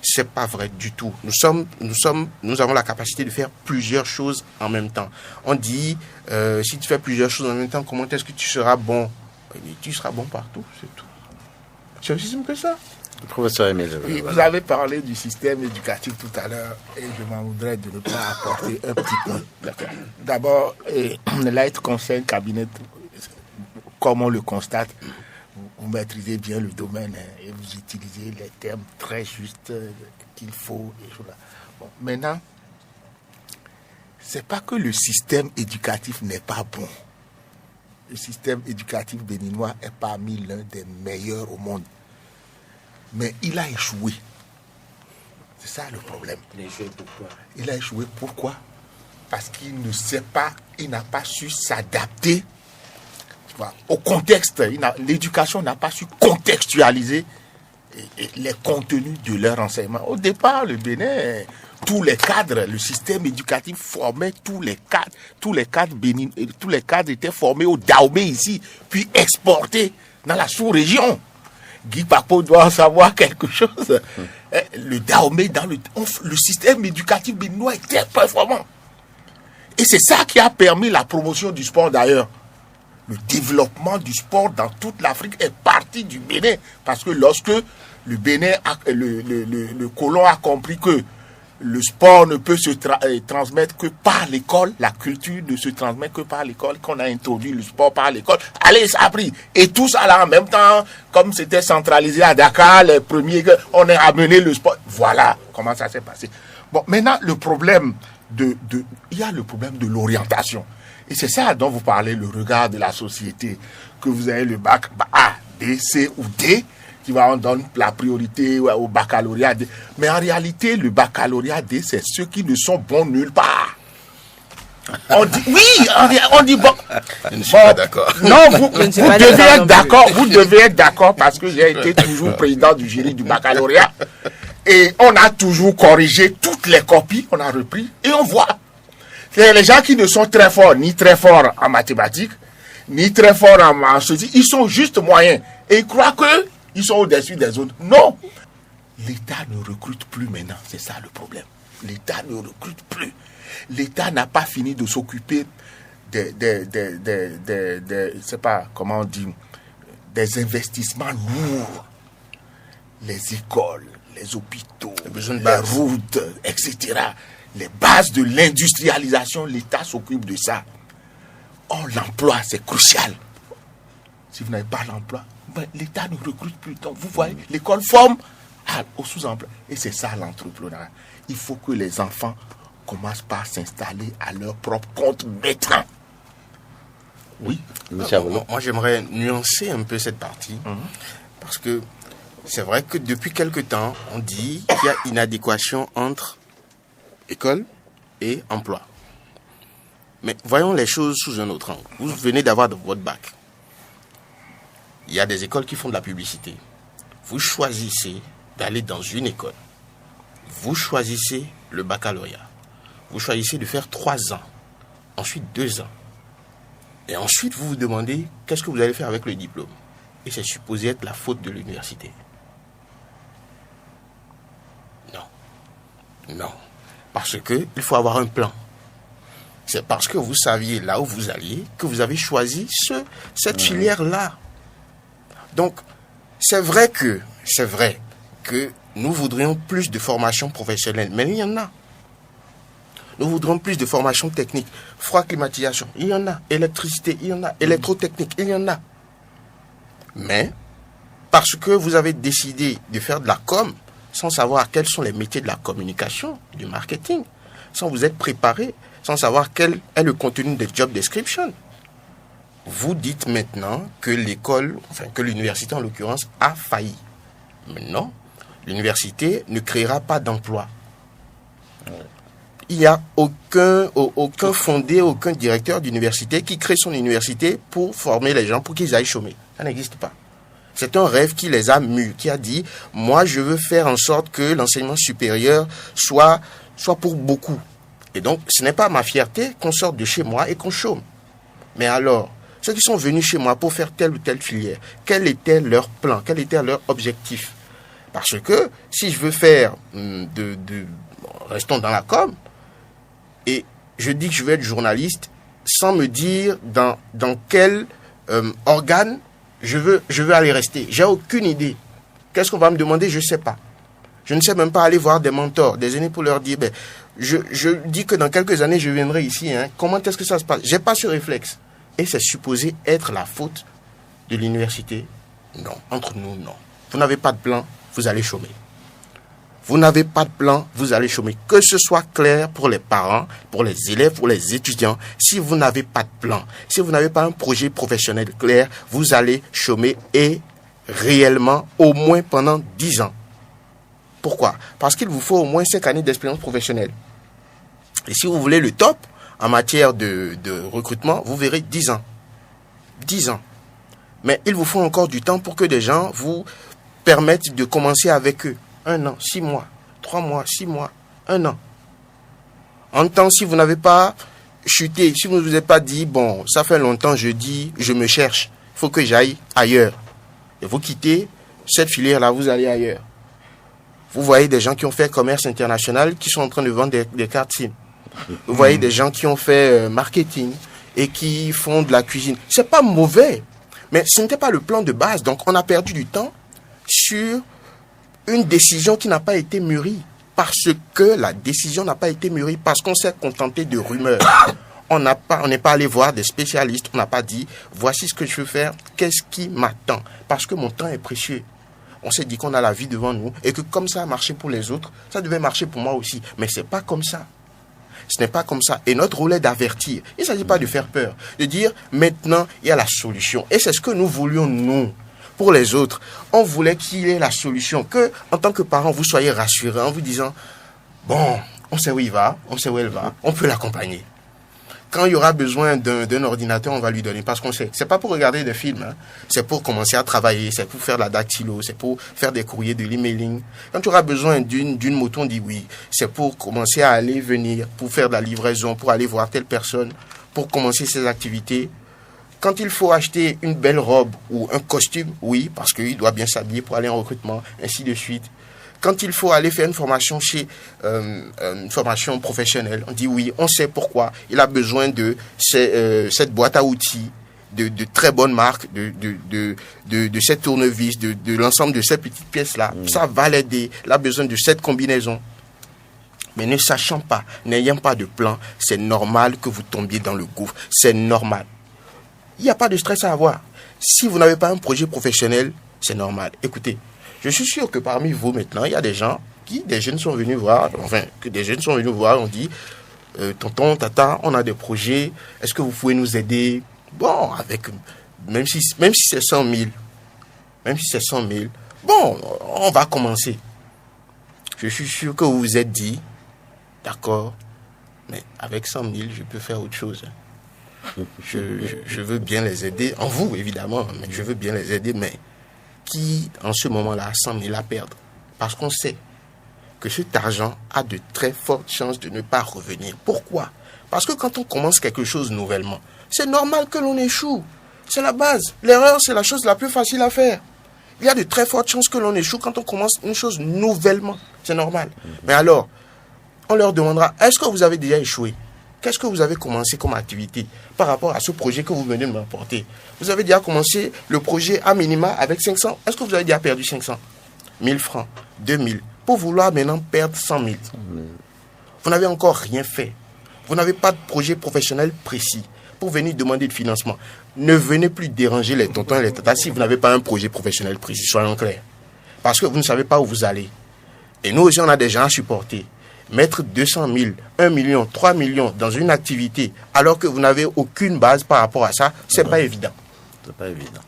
C'est pas vrai du tout. Nous avons la capacité de faire plusieurs choses en même temps. On dit, si tu fais plusieurs choses en même temps, comment est-ce que tu seras bon? Tu seras bon partout, c'est tout. C'est aussi simple que ça. Professeur Émile. Vous avez parlé du système éducatif tout à l'heure et je m'en voudrais de ne pas apporter un petit point. D'abord, Light Conseil Cabinet, comme on le constate, vous maîtrisez bien le domaine et vous utilisez les termes très justes qu'il faut. Bon, maintenant, c'est pas que le système éducatif n'est pas bon. Le système éducatif béninois est parmi l'un des meilleurs au monde. Mais il a échoué. C'est ça le problème. Il a échoué pourquoi? Il a échoué pourquoi? Parce qu'il ne sait pas, il n'a pas su s'adapter au contexte. L'éducation n'a pas su contextualiser les contenus de leur enseignement. Au départ, le Bénin, tous les cadres, le système éducatif formait tous les cadres bénin, tous les cadres étaient formés au Dahomey ici, puis exportés dans la sous-région. Guy Papo doit en savoir quelque chose. Le Dahomey, le système éducatif béninois était performant. Et c'est ça qui a permis la promotion du sport d'ailleurs. Le développement du sport dans toute l'Afrique est parti du Bénin. Parce que lorsque le Bénin, le colon a compris que le sport ne peut se transmettre que par l'école, la culture ne se transmet que par l'école, qu'on a introduit le sport par l'école, allez, ça a pris. Et tout ça là en même temps, comme c'était centralisé à Dakar, les premiers, on a amené le sport. Voilà comment ça s'est passé. Bon, maintenant, le problème il y a le problème de l'orientation. Et c'est ça dont vous parlez, le regard de la société, que vous avez le bac A, B, C ou D, qui va en donner la priorité au baccalauréat D. Mais en réalité, le baccalauréat D, c'est ceux qui ne sont bons nulle part. On dit, oui, on dit bon. Je ne suis pas d'accord. Non, vous devez être d'accord. Vous devez être d'accord parce que j'ai été toujours président du jury du baccalauréat. Et on a toujours corrigé toutes les copies, on a repris et on voit. C'est les gens qui ne sont très forts, ni très forts en mathématiques, ni très forts en ceci, ils sont juste moyens. Et ils croient qu'ils sont au-dessus des autres. Non! L'État ne recrute plus maintenant, c'est ça le problème. L'État ne recrute plus. L'État n'a pas fini de s'occuper c'est pas, comment on dit, des investissements lourds. Les écoles, les hôpitaux, Les besoins de les base. routes, etc. Les bases de l'industrialisation, l'État s'occupe de ça. Or, l'emploi, c'est crucial. Si vous n'avez pas l'emploi, ben, l'État ne recrute plus. Donc, vous voyez, l'école forme au sous-emploi. Et c'est ça l'entrepreneuriat. Il faut que les enfants commencent par s'installer à leur propre compte maintenant. Oui. Moi, j'aimerais nuancer un peu cette partie. Parce que c'est vrai que depuis quelque temps, on dit qu'il y a inadéquation entre école et emploi. Mais voyons les choses sous un autre angle. Vous venez d'avoir votre bac. Il y a des écoles qui font de la publicité. Vous choisissez d'aller dans une école. Vous choisissez le baccalauréat. Vous choisissez de faire 3 ans. Ensuite 2 ans. Et ensuite, vous vous demandez qu'est-ce que vous allez faire avec le diplôme. Et c'est supposé être la faute de l'université. Non. Parce que il faut avoir un plan. C'est parce que vous saviez là où vous alliez que vous avez choisi cette filière-là. Donc, c'est vrai que nous voudrions plus de formation professionnelle, mais il y en a. Nous voudrions plus de formation technique. Froid, climatisation, il y en a. Électricité, il y en a. Électrotechnique, il y en a. Mais, parce que vous avez décidé de faire de la com, sans savoir quels sont les métiers de la communication, du marketing, sans vous être préparé, sans savoir quel est le contenu des job description, vous dites maintenant que que l'université en l'occurrence a failli. Mais non, l'université ne créera pas d'emploi. Il n'y a aucun fondé, aucun directeur d'université qui crée son université pour former les gens, pour qu'ils aillent chômer. Ça n'existe pas. C'est un rêve qui les a mus, qui a dit, moi je veux faire en sorte que l'enseignement supérieur soit pour beaucoup. Et donc, ce n'est pas ma fierté qu'on sorte de chez moi et qu'on chôme. Mais alors, ceux qui sont venus chez moi pour faire telle ou telle filière, quel était leur plan, quel était leur objectif? Parce que si je veux faire restons dans la com, et je dis que je vais être journaliste sans me dire dans quel organe je veux aller rester. J'ai aucune idée. Qu'est-ce qu'on va me demander? Je ne sais pas. Je ne sais même pas aller voir des mentors, des aînés pour leur dire, je dis que dans quelques années, je viendrai ici. Comment est-ce que ça se passe? J'ai pas ce réflexe. Et c'est supposé être la faute de l'université? Non. Entre nous, non. Vous n'avez pas de plan, vous allez chômer. Vous n'avez pas de plan, vous allez chômer. Que ce soit clair pour les parents, pour les élèves, pour les étudiants. Si vous n'avez pas de plan, si vous n'avez pas un projet professionnel clair, vous allez chômer et réellement au moins pendant 10 ans. Pourquoi? Parce qu'il vous faut au moins 5 années d'expérience professionnelle. Et si vous voulez le top en matière de recrutement, vous verrez 10 ans. 10 ans. Mais il vous faut encore du temps pour que des gens vous permettent de commencer avec eux. 1 an, 6 mois, 3 mois, 6 mois, 1 an. En temps, si vous n'avez pas chuté, si vous ne vous êtes pas dit, bon, ça fait longtemps, je me cherche, il faut que j'aille ailleurs. Et vous quittez cette filière-là, vous allez ailleurs. Vous voyez des gens qui ont fait commerce international, qui sont en train de vendre des cartes SIM. Vous voyez des gens qui ont fait marketing et qui font de la cuisine. C'est pas mauvais, mais ce n'était pas le plan de base. Donc, on a perdu du temps sur une décision qui n'a pas été mûrie. Parce que la décision n'a pas été mûrie, parce qu'on s'est contenté de rumeurs. On n'est pas allé voir des spécialistes, on n'a pas dit, voici ce que je veux faire, qu'est-ce qui m'attend? Parce que mon temps est précieux. On s'est dit qu'on a la vie devant nous et que comme ça a marché pour les autres, ça devait marcher pour moi aussi. Mais c'est pas comme ça. Ce n'est pas comme ça. Et notre rôle est d'avertir. Il ne s'agit pas de faire peur, de dire maintenant il y a la solution. Et c'est ce que nous voulions nous. Pour les autres, on voulait qu'il y ait la solution, que en tant que parent vous soyez rassurés en vous disant bon, on sait où il va, on sait où elle va, on peut l'accompagner. Quand il y aura besoin d'un ordinateur, on va lui donner, parce qu'on sait. C'est pas pour regarder des films, c'est pour commencer à travailler, c'est pour faire la dactylo, c'est pour faire des courriers, de l'emailing. Quand tu auras besoin d'une moto, on dit oui, c'est pour commencer à aller venir, pour faire de la livraison, pour aller voir telle personne, pour commencer ses activités. Quand il faut acheter une belle robe ou un costume, oui, parce qu'il doit bien s'habiller pour aller en recrutement, ainsi de suite. Quand il faut aller faire une formation une formation professionnelle, on dit oui, on sait pourquoi. Il a besoin de cette boîte à outils de très bonnes marques, de cette tournevis, de l'ensemble de ces petites pièces-là. Ça va l'aider. Il a besoin de cette combinaison. Mais ne sachant pas, n'ayant pas de plan, c'est normal que vous tombiez dans le gouffre. C'est normal. Il n'y a pas de stress à avoir. Si vous n'avez pas un projet professionnel, c'est normal. Écoutez, je suis sûr que parmi vous maintenant, il y a des gens des jeunes sont venus voir, on dit, tonton, tata, on a des projets, est-ce que vous pouvez nous aider? Bon, même si c'est 100 000, bon, on va commencer. Je suis sûr que vous vous êtes dit, d'accord, mais avec 100 000, je peux faire autre chose. Je veux bien les aider, en vous évidemment, mais je veux bien les aider, mais qui en ce moment-là a 100 000 à perdre? Parce qu'on sait que cet argent a de très fortes chances de ne pas revenir. Pourquoi? Parce que quand on commence quelque chose nouvellement, c'est normal que l'on échoue. C'est la base. L'erreur, c'est la chose la plus facile à faire. Il y a de très fortes chances que l'on échoue quand on commence une chose nouvellement. C'est normal. Mais alors, on leur demandera, est-ce que vous avez déjà échoué? Qu'est-ce que vous avez commencé comme activité par rapport à ce projet que vous venez de m'apporter? Vous avez déjà commencé le projet à minima avec 500. Est-ce que vous avez déjà perdu 500? 1000 francs, 2000. Pour vouloir maintenant perdre 100 000. Vous n'avez encore rien fait. Vous n'avez pas de projet professionnel précis pour venir demander de financement. Ne venez plus déranger les tontons et les tatas si vous n'avez pas un projet professionnel précis, soyons clairs. Parce que vous ne savez pas où vous allez. Et nous aussi, on a des gens à supporter. Mettre 200 000, 1 million, 3 millions dans une activité alors que vous n'avez aucune base par rapport à ça, c'est pas évident. C'est pas évident.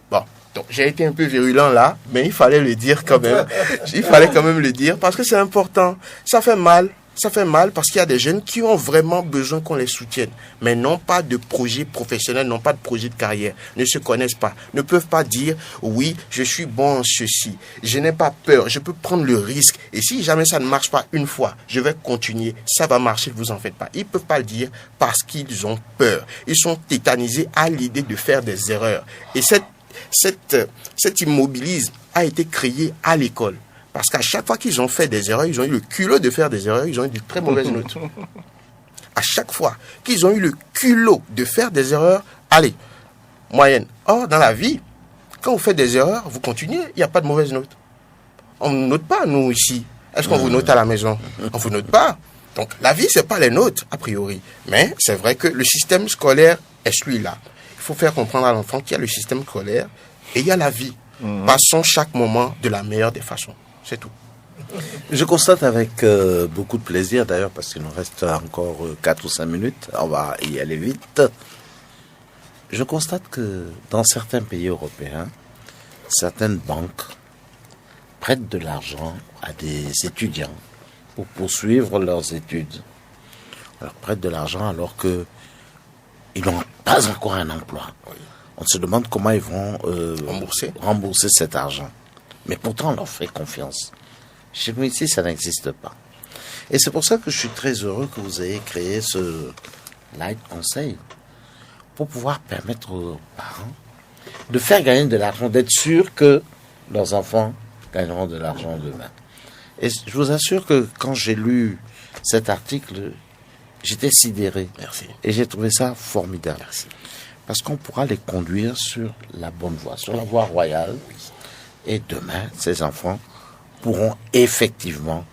Bon. Donc, j'ai été un peu virulent là, mais il fallait le dire quand même. Il fallait quand même le dire parce que c'est important. Ça fait mal parce qu'il y a des jeunes qui ont vraiment besoin qu'on les soutienne, mais n'ont pas de projet professionnel, n'ont pas de projet de carrière, ne se connaissent pas, ne peuvent pas dire oui, je suis bon en ceci, je n'ai pas peur, je peux prendre le risque et si jamais ça ne marche pas une fois, je vais continuer, ça va marcher, vous en faites pas. Ils peuvent pas le dire parce qu'ils ont peur. Ils sont tétanisés à l'idée de faire des erreurs et cet immobilisme a été créé à l'école. Parce qu'à chaque fois qu'ils ont fait des erreurs, ils ont eu le culot de faire des erreurs, ils ont eu de très mauvaises notes. À chaque fois qu'ils ont eu le culot de faire des erreurs, allez, moyenne. Or, dans la vie, quand vous faites des erreurs, vous continuez, il n'y a pas de mauvaises notes. On ne note pas, nous, ici. Est-ce qu'on vous note à la maison? On ne vous note pas. Donc, la vie, c'est pas les notes, a priori. Mais c'est vrai que le système scolaire est celui-là. Il faut faire comprendre à l'enfant qu'il y a le système scolaire et il y a la vie. Passons chaque moment de la meilleure des façons. C'est tout. Je constate avec beaucoup de plaisir, d'ailleurs, parce qu'il nous reste encore 4 ou 5 minutes, on va y aller vite. Je constate que dans certains pays européens, certaines banques prêtent de l'argent à des étudiants pour poursuivre leurs études. On leur prête de l'argent alors que ils n'ont pas encore un emploi. On se demande comment ils vont rembourser cet argent. Mais pourtant, on leur fait confiance. Chez nous, ici, ça n'existe pas. Et c'est pour ça que je suis très heureux que vous ayez créé ce Light Conseil pour pouvoir permettre aux parents de faire gagner de l'argent, d'être sûr que leurs enfants gagneront de l'argent demain. Et je vous assure que quand j'ai lu cet article, j'étais sidéré. Merci. Et j'ai trouvé ça formidable. Merci. Parce qu'on pourra les conduire sur la bonne voie, sur la voie royale. Et demain, ces enfants pourront effectivement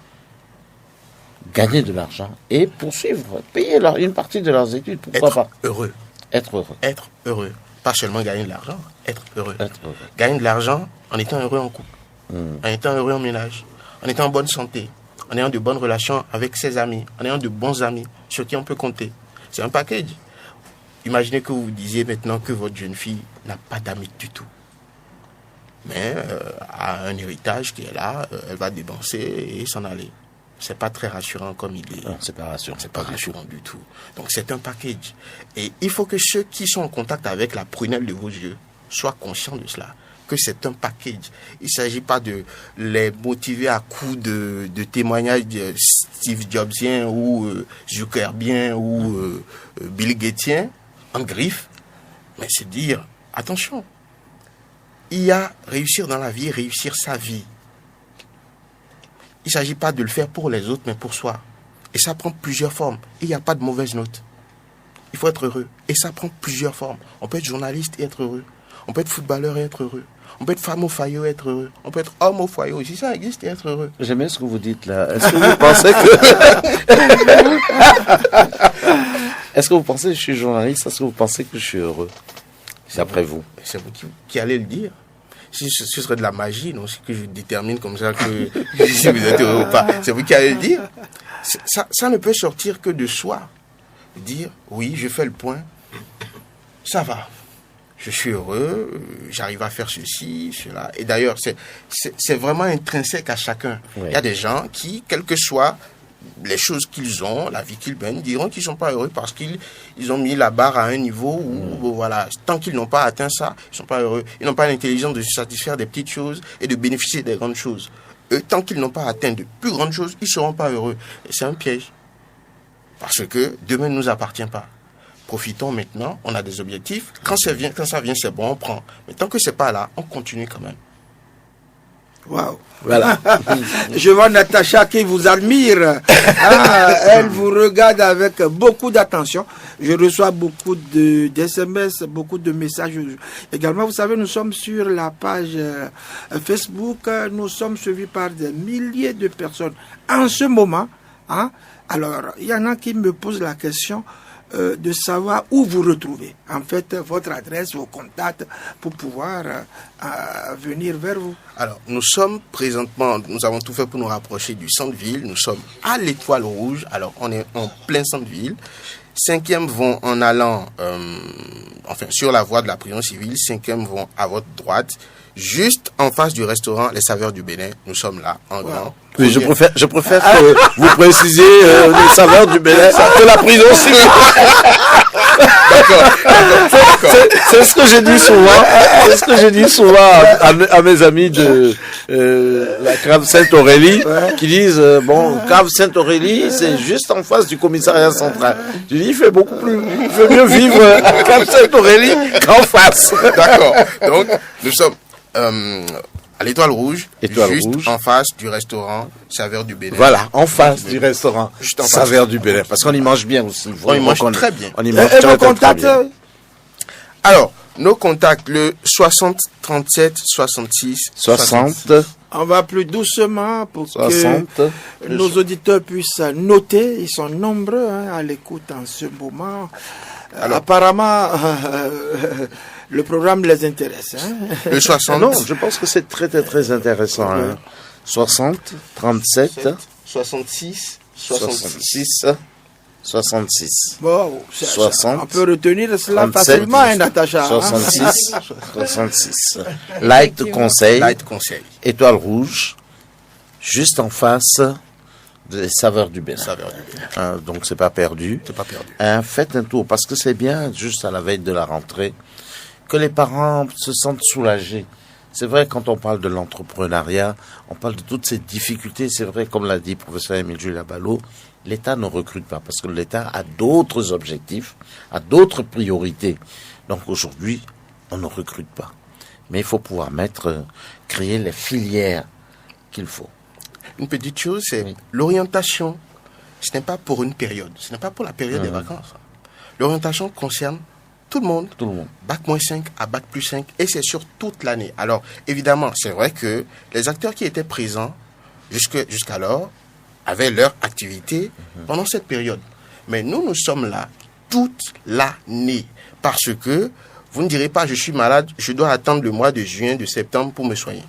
gagner de l'argent et poursuivre, payer une partie de leurs études. Pourquoi pas? Heureux. Être heureux. Être heureux. Pas seulement gagner de l'argent, être heureux. Être heureux. Gagner de l'argent en étant heureux en couple, en étant heureux en ménage, en étant en bonne santé, en ayant de bonnes relations avec ses amis, en ayant de bons amis sur qui on peut compter. C'est un package. Imaginez que vous disiez maintenant que votre jeune fille n'a pas d'amis du tout. Mais a un héritage qui est là, elle va dépenser et s'en aller. C'est pas très rassurant comme idée. Non, c'est pas rassurant. C'est pas rassurant du tout. Donc c'est un package. Et il faut que ceux qui sont en contact avec la prunelle de vos yeux soient conscients de cela. Que c'est un package. Il ne s'agit pas de les motiver à coups de témoignages de Steve Jobsien ou Zuckerberg ou Bill Gatesien en griffe. Mais c'est dire, attention, il y a réussir dans la vie, réussir sa vie. Il ne s'agit pas de le faire pour les autres, mais pour soi. Et ça prend plusieurs formes. Il n'y a pas de mauvaise note. Il faut être heureux. Et ça prend plusieurs formes. On peut être journaliste et être heureux. On peut être footballeur et être heureux. On peut être femme au foyer et être heureux. On peut être homme au foyer aussi. Ça existe et être heureux. J'aime bien ce que vous dites là. Est-ce que vous pensez Est-ce que vous pensez que je suis journaliste? Est-ce que vous pensez que je suis heureux? C'est après vous. C'est vous qui allez le dire. Si ce serait de la magie, non, c'est que je détermine comme ça que si vous êtes heureux ou pas. C'est vous qui allez le dire. Ça ne peut sortir que de soi. Dire, oui, je fais le point. Ça va. Je suis heureux, j'arrive à faire ceci, cela. Et d'ailleurs, c'est vraiment intrinsèque à chacun. Oui. Il y a des gens qui, quelles que soient les choses qu'ils ont, la vie qu'ils mènent, diront qu'ils ne sont pas heureux parce qu'ils ont mis la barre à un niveau où, voilà, tant qu'ils n'ont pas atteint ça, ils ne sont pas heureux. Ils n'ont pas l'intelligence de se satisfaire des petites choses et de bénéficier des grandes choses. Eux, tant qu'ils n'ont pas atteint de plus grandes choses, ils ne seront pas heureux. Et c'est un piège. Parce que demain ne nous appartient pas. Profitons maintenant, on a des objectifs. Quand ça vient, c'est bon, on prend. Mais tant que c'est pas là, on continue quand même. Waouh. Voilà. Je vois Natacha qui vous admire. Elle vous regarde avec beaucoup d'attention. Je reçois beaucoup d'SMS, beaucoup de messages. Également, vous savez, nous sommes sur la page Facebook. Nous sommes suivis par des milliers de personnes en ce moment. Alors, il y en a qui me posent la question de savoir où vous retrouvez. En fait, votre adresse, vos contacts pour pouvoir venir vers vous. Alors, nous sommes présentement, nous avons tout fait pour nous rapprocher du centre-ville. Nous sommes à l'Étoile Rouge. Alors, on est en plein centre-ville. 5e vont en allant, sur la voie de la prison civile. 5e vont à votre droite. Juste en face du restaurant Les Saveurs du Bénin. Nous sommes là, en grand. Oui, je préfère que vous précisiez les saveurs du Bénin que la prison civile. D'accord. C'est ce que j'ai dit souvent. C'est ce que j'ai dit souvent à mes amis de la Cave Sainte-Aurélie, qui disent Cave Sainte-Aurélie, c'est juste en face du commissariat central. Je dis, il fait mieux vivre à Cave Sainte-Aurélie qu'en face. D'accord. Donc, nous sommes à l'Étoile Rouge, juste en face du restaurant Saveurs du Bénin. Voilà, en face du restaurant Saveurs du Bénin. Parce qu'on y mange bien aussi. On y mange très bien. On y mange Et vos très contacts bien. Alors, nos contacts, le 60 37 66 60. On va plus doucement pour 60. que nos auditeurs puissent noter. Ils sont nombreux à l'écoute en ce moment. Alors, apparemment, le programme les intéresse. Le 60. Non, je pense que c'est très, très, très intéressant. 60, 37, 66, 66, 66. Bon, 60. On peut retenir cela 37, facilement, Natacha. 66, 66. Light Conseil, Étoile Rouge, juste en face des Saveurs du Bénin. Donc c'est pas perdu. Faites un tour parce que c'est bien, juste à la veille de la rentrée, que les parents se sentent soulagés. C'est vrai, quand on parle de l'entrepreneuriat, on parle de toutes ces difficultés. C'est vrai, comme l'a dit le professeur Émile Jules Ballot, l'État ne recrute pas parce que l'État a d'autres objectifs, a d'autres priorités. Donc aujourd'hui, on ne recrute pas. Mais il faut pouvoir créer les filières qu'il faut. Une petite chose, c'est l'orientation. Ce n'est pas pour une période. Ce n'est pas pour la période des vacances. L'orientation concerne tout le monde. Bac-5 à Bac+5 et c'est sur toute l'année. Alors, évidemment, c'est vrai que les acteurs qui étaient présents jusqu'alors avaient leur activité pendant cette période. Mais nous sommes là toute l'année parce que vous ne direz pas je suis malade, je dois attendre le mois de juin, de septembre pour me soigner.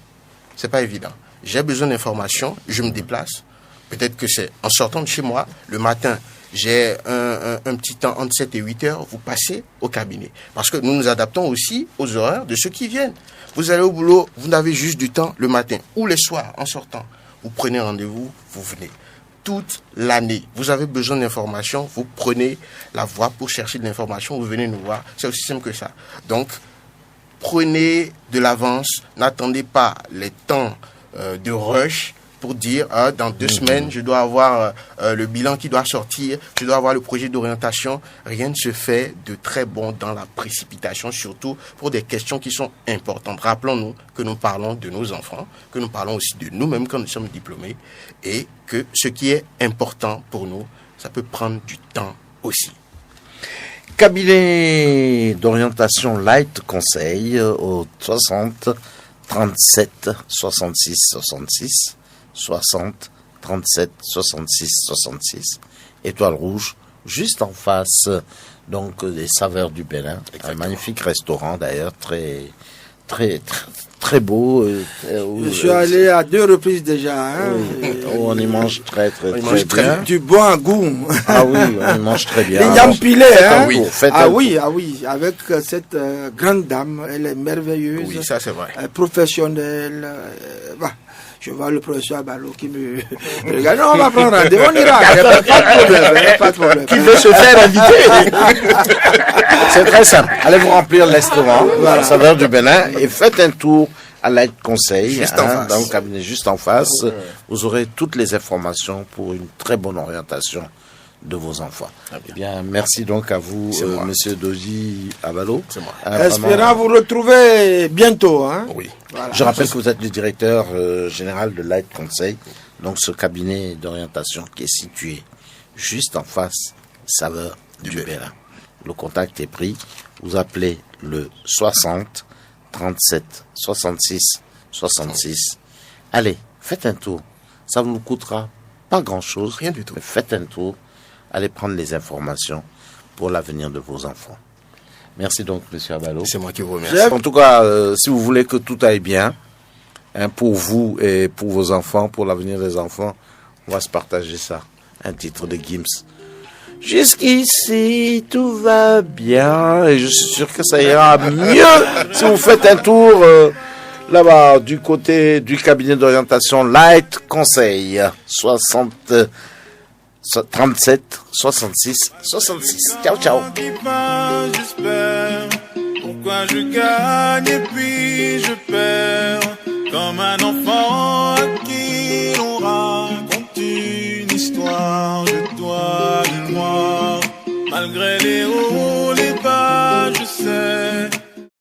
C'est pas évident. J'ai besoin d'informations, je me déplace. Peut-être que c'est en sortant de chez moi, le matin, j'ai un petit temps entre 7 et 8 heures, vous passez au cabinet. Parce que nous nous adaptons aussi aux horaires de ceux qui viennent. Vous allez au boulot, vous n'avez juste du temps le matin ou le soir en sortant. Vous prenez rendez-vous, vous venez. Toute l'année, vous avez besoin d'informations, vous prenez la voie pour chercher de l'information, vous venez nous voir. C'est aussi simple que ça. Donc, prenez de l'avance, n'attendez pas les temps de rush pour dire dans 2 semaines je dois avoir le bilan qui doit sortir, je dois avoir le projet d'orientation. Rien ne se fait de très bon dans la précipitation, surtout pour des questions qui sont importantes. Rappelons-nous que nous parlons de nos enfants, que nous parlons aussi de nous-mêmes quand nous sommes diplômés et que ce qui est important pour nous, ça peut prendre du temps aussi. Cabinet d'orientation Light Conseil au 60 37 66 66 60 37 66 66 Étoile Rouge, juste en face donc des Saveurs du Bénin. Exactement. Un magnifique restaurant d'ailleurs, très beau. Je suis allé à 2 reprises déjà. Hein, où on y mange très mange très bien. Du bon goût. Ah oui, on y mange très bien. Les yam pilés, hein. Oui, faites Ah un oui, avec cette grande dame, elle est merveilleuse. Oui, ça c'est vrai. Professionnelle. Bah, je vois le professeur Balo qui me regarde. Non, on va prendre rendez-vous, on ira. Il n'y a pas de problème. Qui veut se faire inviter? C'est très simple. Allez vous remplir l'estomac, à la Saveur du Bénin, et faites un tour à Light Conseil, Juste en face. dans le cabinet juste en face. Vous aurez toutes les informations pour une très bonne orientation de vos enfants. Eh bien, merci donc à vous, C'est moi. Monsieur Doji Abalo. C'est moi. Espérant vous retrouver bientôt. Hein. Oui. Voilà. Je rappelle que vous êtes le directeur général de Light Conseil, donc ce cabinet d'orientation qui est situé juste en face Saveur du Bénin. Le contact est pris. Vous appelez le 60 37 66 66. Allez, faites un tour. Ça ne vous coûtera pas grand-chose. Rien du tout. Mais faites un tour. Allez prendre les informations pour l'avenir de vos enfants. Merci donc, Monsieur Abalo. C'est moi qui vous remercie. Chef. En tout cas, si vous voulez que tout aille bien, hein, pour vous et pour vos enfants, pour l'avenir des enfants, on va se partager ça. Un titre de Gims. Jusqu'ici, tout va bien et je suis sûr que ça ira mieux si vous faites un tour là-bas du côté du cabinet d'orientation Light Conseil 60 37 66 66. Ciao, ciao. J'espère pourquoi je gagne et puis je perds.